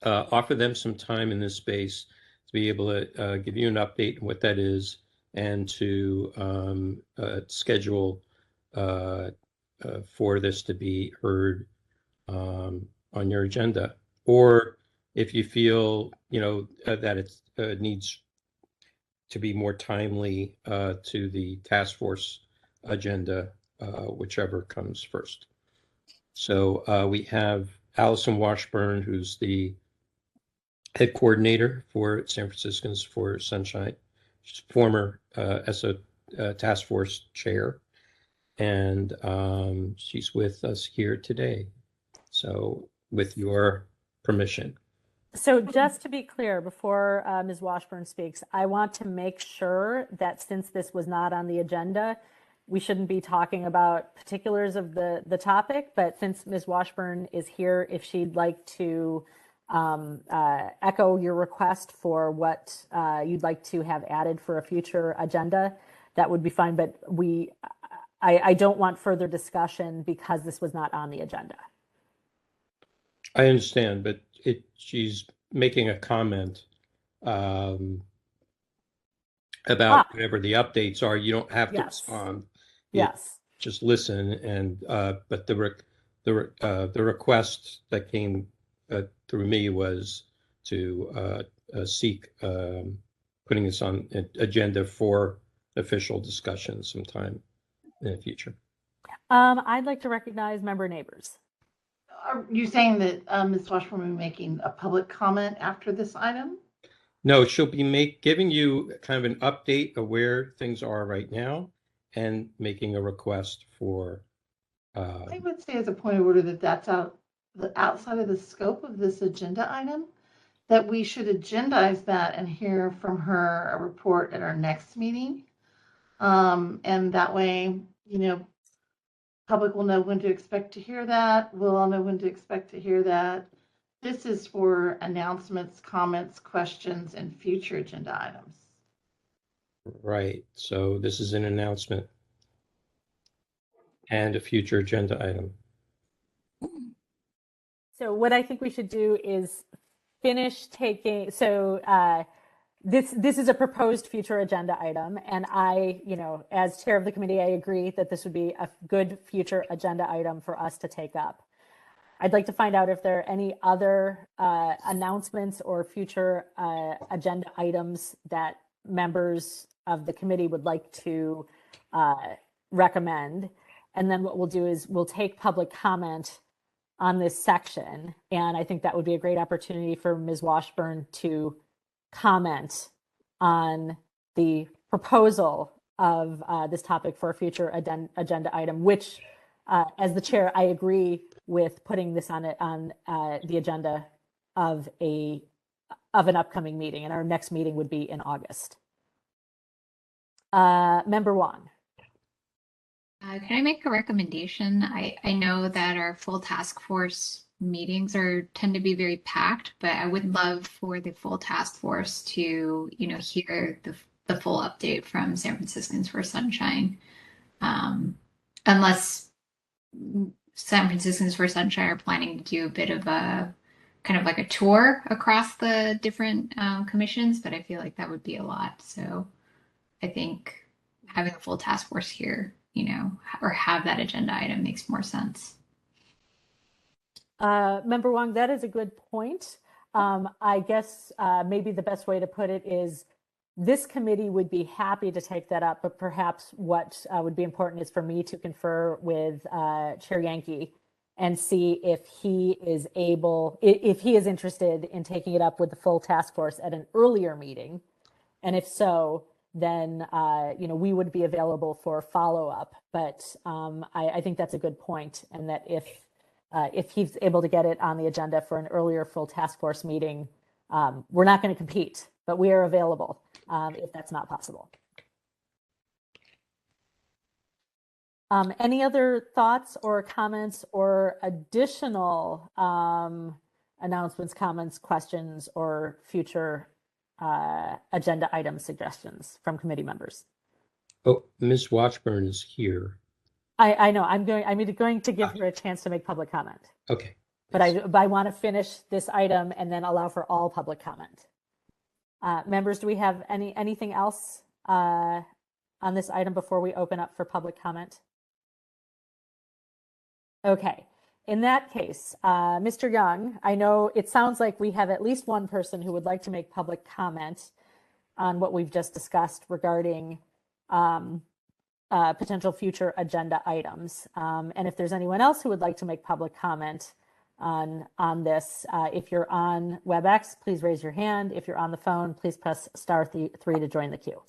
offer them some time in this space to be able to give you an update on what that is, and to schedule for this to be heard on your agenda. Or if you feel that it needs to be more timely to the task force agenda, whichever comes first. So we have Allison Washburn, who's the head coordinator for San Franciscans for Sunshine. She's former ESO task force chair. and she's with us here today. So with your permission. So just to be clear, before Ms. Washburn speaks, I want to make sure that since this was not on the agenda, we shouldn't be talking about particulars of the topic, but since Ms. Washburn is here, if she'd like to echo your request for what you'd like to have added for a future agenda, that would be fine. But I don't want further discussion because this was not on the agenda. I understand, but she's making a comment about whatever the updates are. You don't have to respond. Yes. Just listen, and but the request that came through me was to seek putting this on an agenda for official discussion sometime in the future. I'd like to recognize member Neighbors. Are you saying that Ms. Washburn will be making a public comment after this item? No, she'll be giving you kind of an update of where things are right now and making a request for. I would say as a point of order that's outside of the scope of this agenda item, that we should agendize that and hear from her a report at our next meeting. And that way, public will know when to expect to hear that. We'll all know when to expect to hear that. This is for announcements, comments, questions, and future agenda items. Right. So this is an announcement and a future agenda item. So what I think we should do is finish taking, this is a proposed future agenda item, and I, as chair of the committee, I agree that this would be a good future agenda item for us to take up. I'd like to find out if there are any other announcements or future agenda items that members of the committee would like to recommend. And then what we'll do is we'll take public comment on this section. And I think that would be a great opportunity for Ms. Washburn to comment on the proposal of this topic for a future agenda item, which, as the chair, I agree with putting this on the agenda of an upcoming meeting, and our next meeting would be in August. Member Wong. Can I make a recommendation? I know that our full task force meetings tend to be very packed, but I would love for the full task force to, hear the full update from San Franciscans for Sunshine. Unless San Franciscans for Sunshine are planning to do a bit of a kind of like a tour across the different commissions, but I feel like that would be a lot. So I think having a full task force here, or have that agenda item makes more sense. Member Wong, that is a good point. I guess maybe the best way to put it is this committee would be happy to take that up, but perhaps what would be important is for me to confer with Chair Yankee and see if he is interested in taking it up with the full task force at an earlier meeting. And if so, then we would be available for follow-up. But I think that's a good point, and that if he's able to get it on the agenda for an earlier full task force meeting, we're not going to compete, but we are available if that's not possible. Any other thoughts or comments or additional announcements, comments, questions, or future agenda item suggestions from committee members? Oh, Ms. Washburn is here. I know. I'm going to give her a chance to make public comment. Okay. But I want to finish this item and then allow for all public comment. Members, do we have anything else on this item before we open up for public comment? Okay. In that case, Mr. Young, I know it sounds like we have at least one person who would like to make public comment on what we've just discussed regarding potential future agenda items. And if there's anyone else who would like to make public comment on this, if you're on WebEx, please raise your hand. If you're on the phone, please press *3 to join the queue.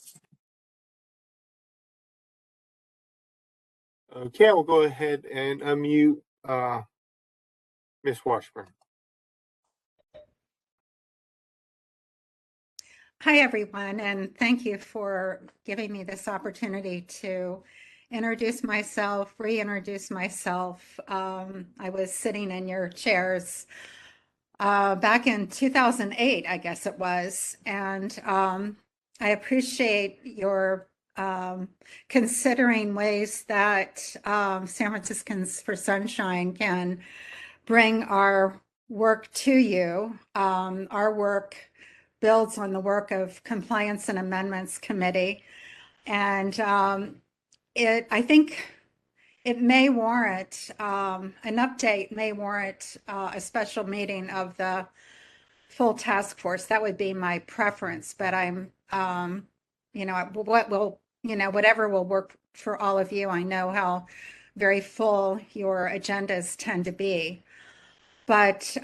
Okay, I will go ahead and unmute Ms. Washburn. Hi, everyone, and thank you for giving me this opportunity to introduce myself, reintroduce myself. I was sitting in your chairs back in 2008, I guess it was, and I appreciate your considering ways that San Franciscans for Sunshine can bring our work to you. Our work builds on the work of Compliance and Amendments Committee. And I think it may warrant, an update may warrant a special meeting of the full task force. That would be my preference, but I'm, whatever will work for all of you. I know how very full your agendas tend to be. But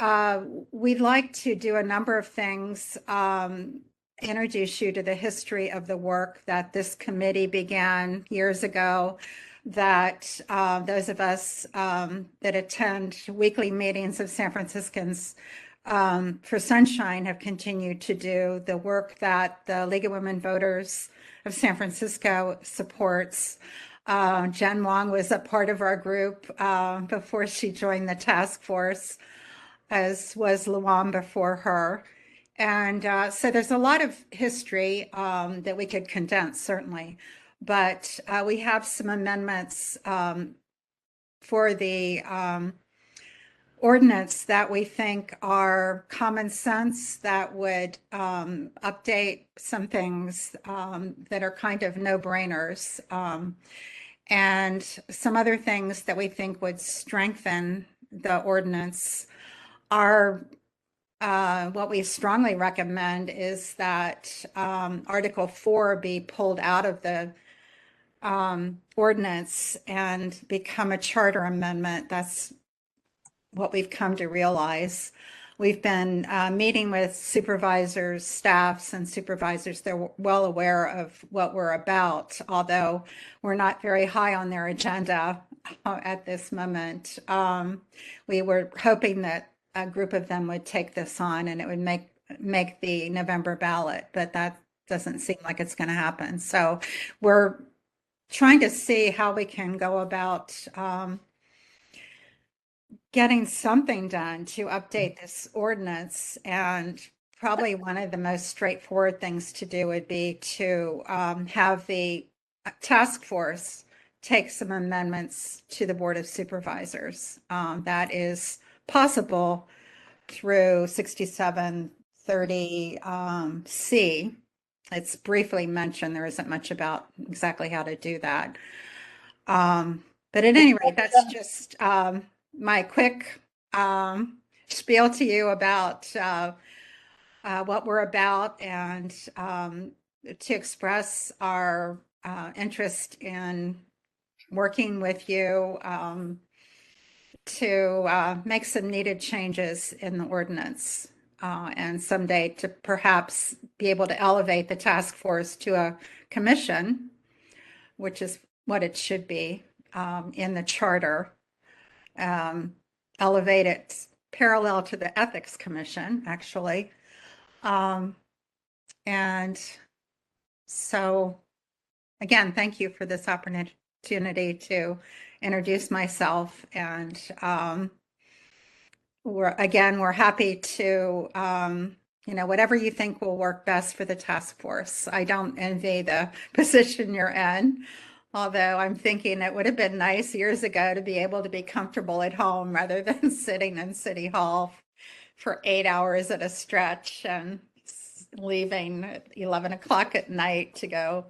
we'd like to do a number of things, introduce you to the history of the work that this committee began years ago, that those of us that attend weekly meetings of San Franciscans for Sunshine have continued to do, the work that the League of Women Voters of San Francisco supports. Jen Wong was a part of our group before she joined the task force, as was Luan before her. And so there's a lot of history that we could condense, certainly. But we have some amendments for the ordinance that we think are common sense, that would update some things that are kind of no-brainers, and some other things that we think would strengthen the ordinance. What we strongly recommend is that Article 4 be pulled out of the ordinance and become a charter amendment. That's what we've come to realize. We've been meeting with supervisors, staffs, and supervisors. They're well aware of what we're about, although we're not very high on their agenda at this moment. We were hoping that a group of them would take this on and it would make the November ballot, but that doesn't seem like it's going to happen. So we're trying to see how we can go about getting something done to update this ordinance. And probably one of the most straightforward things to do would be to have the task force take some amendments to the Board of Supervisors. That is possible through 6730C. It's briefly mentioned. There isn't much about exactly how to do that. But at any rate, that's just my quick spiel to you about what we're about, and to express our interest in working with you to make some needed changes in the ordinance, and someday to perhaps be able to elevate the task force to a commission, which is what it should be in the charter. Elevate it parallel to the Ethics Commission, actually. And so, again, thank you for this opportunity to introduce myself. And we're happy to, whatever you think will work best for the task force. I don't envy the position you're in, although I'm thinking it would have been nice years ago to be able to be comfortable at home rather than sitting in City Hall for 8 hours at a stretch and leaving at 11 o'clock at night to go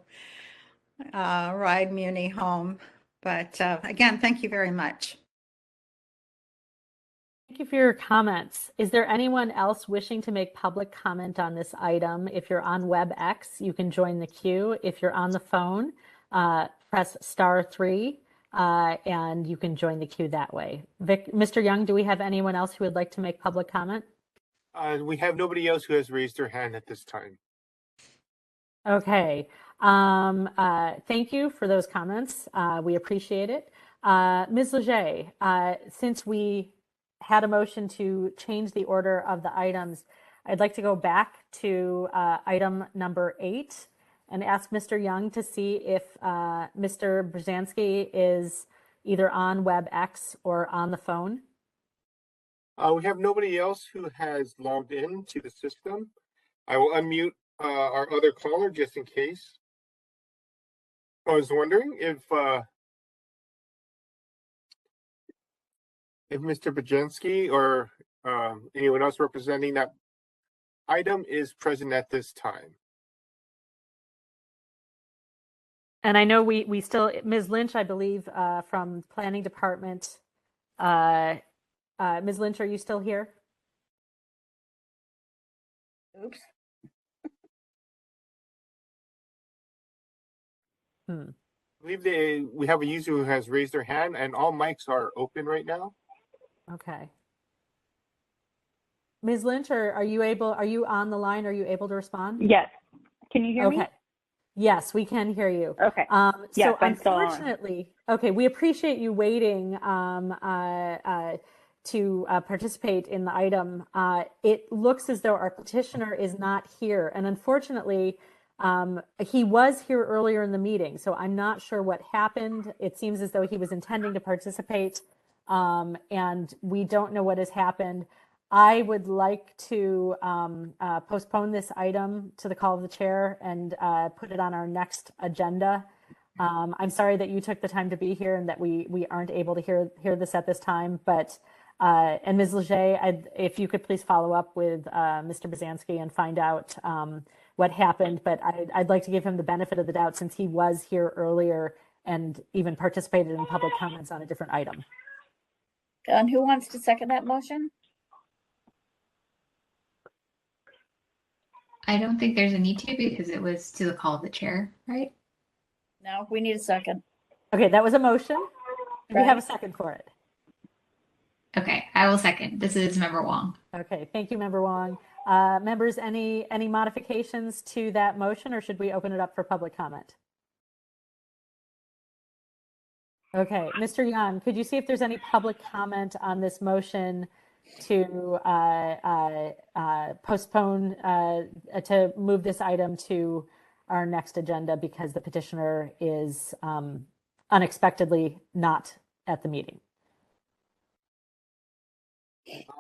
ride Muni home. But again, thank you very much. Thank you for your comments. Is there anyone else wishing to make public comment on this item? If you're on WebEx, you can join the queue. If you're on the phone, press *3 and you can join the queue that way. Mr. Young, do we have anyone else who would like to make public comment? We have nobody else who has raised their hand at this time. Okay. Thank you for those comments. We appreciate it. Ms. Leger, since we had a motion to change the order of the items, I'd like to go back to item number 8 and ask Mr. Young to see if Mr. Brzezinski is either on WebEx or on the phone. We have nobody else who has logged in to the system. I will unmute our other caller just in case. I was wondering if Mr. Brzezinski or anyone else representing that item is present at this time. And I know we still, Ms. Lynch, I believe, from Planning Department. Ms. Lynch, are you still here? Oops. I believe we have a user who has raised their hand, and all mics are open right now. Okay. Ms. Lynch, are you on the line? Are you able to respond? Yes. Can you hear me? Okay. Yes, we can hear you. Okay. So I'm still on. unfortunately, okay, we appreciate you waiting to participate in the item. It looks as though our petitioner is not here, and unfortunately, he was here earlier in the meeting, so I'm not sure what happened. It seems as though he was intending to participate, and we don't know what has happened. I would like to postpone this item to the call of the chair and put it on our next agenda. I'm sorry that you took the time to be here and that we aren't able to hear this at this time. But and Ms. Leger, if you could please follow up with Mr. Brzezinski and find out what happened. But I'd like to give him the benefit of the doubt since he was here earlier and even participated in public comments on a different item. And who wants to second that motion? I don't think there's a need to because it was to the call of the chair, right? No, we need a second. Okay, that was a motion. Do we have a second for it? Okay, I will second. This is Member Wong. Okay, thank you, Member Wong. Members, any modifications to that motion, or should we open it up for public comment? Okay, Mr. Yan, could you see if there's any public comment on this motion to postpone, to move this item to our next agenda because the petitioner is unexpectedly not at the meeting?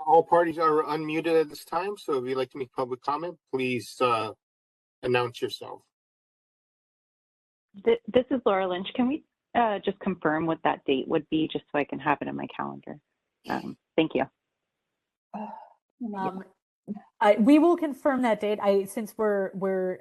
All parties are unmuted at this time, so if you'd like to make public comment, please announce yourself. This is Laura Lynch. Can we just confirm what that date would be, just so I can have it in my calendar? Thank you. We will confirm that date. Since we're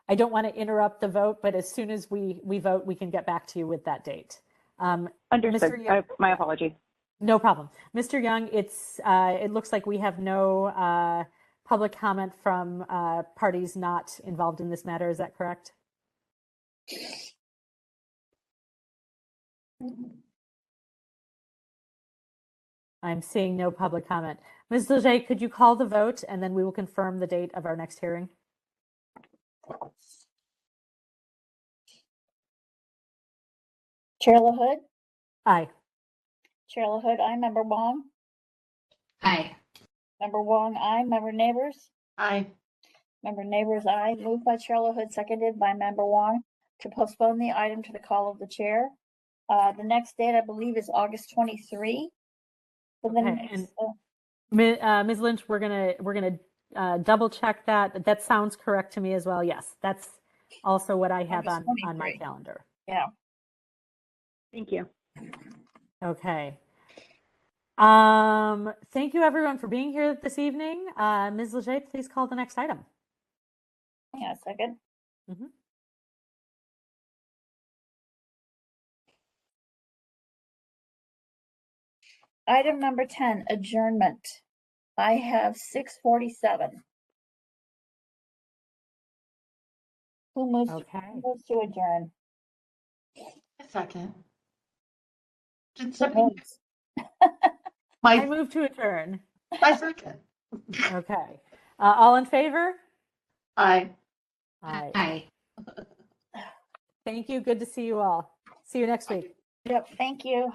I don't want to interrupt the vote, but as soon as we vote, we can get back to you with that date. Understood. Young, my apologies. No problem. Mr. Young, it looks like we have no public comment from parties not involved in this matter. Is that correct? I'm seeing no public comment. Ms. Leger, could you call the vote and then we will confirm the date of our next hearing? Chair LaHood? Aye. Chair LaHood, aye. Member Wong? Aye. Member Wong, aye. Member Neighbors? Aye. Member Neighbors, aye. Moved by Chair LaHood, seconded by Member Wong to postpone the item to the call of the chair. The next date, I believe, is August 23. Okay. Ms. Lynch, we're gonna double check that. That sounds correct to me as well. Yes, that's also what I have on my calendar. Yeah. Thank you. Okay. Thank you everyone for being here this evening. Ms. Leger, please call the next item. Hang on a second. Mm-hmm. Item number 10, adjournment. I have 6:47. Who moves to adjourn? A second. I move to adjourn. My second. Okay. All in favor? Aye. Aye. Aye. Thank you. Good to see you all. See you next week. Yep, thank you.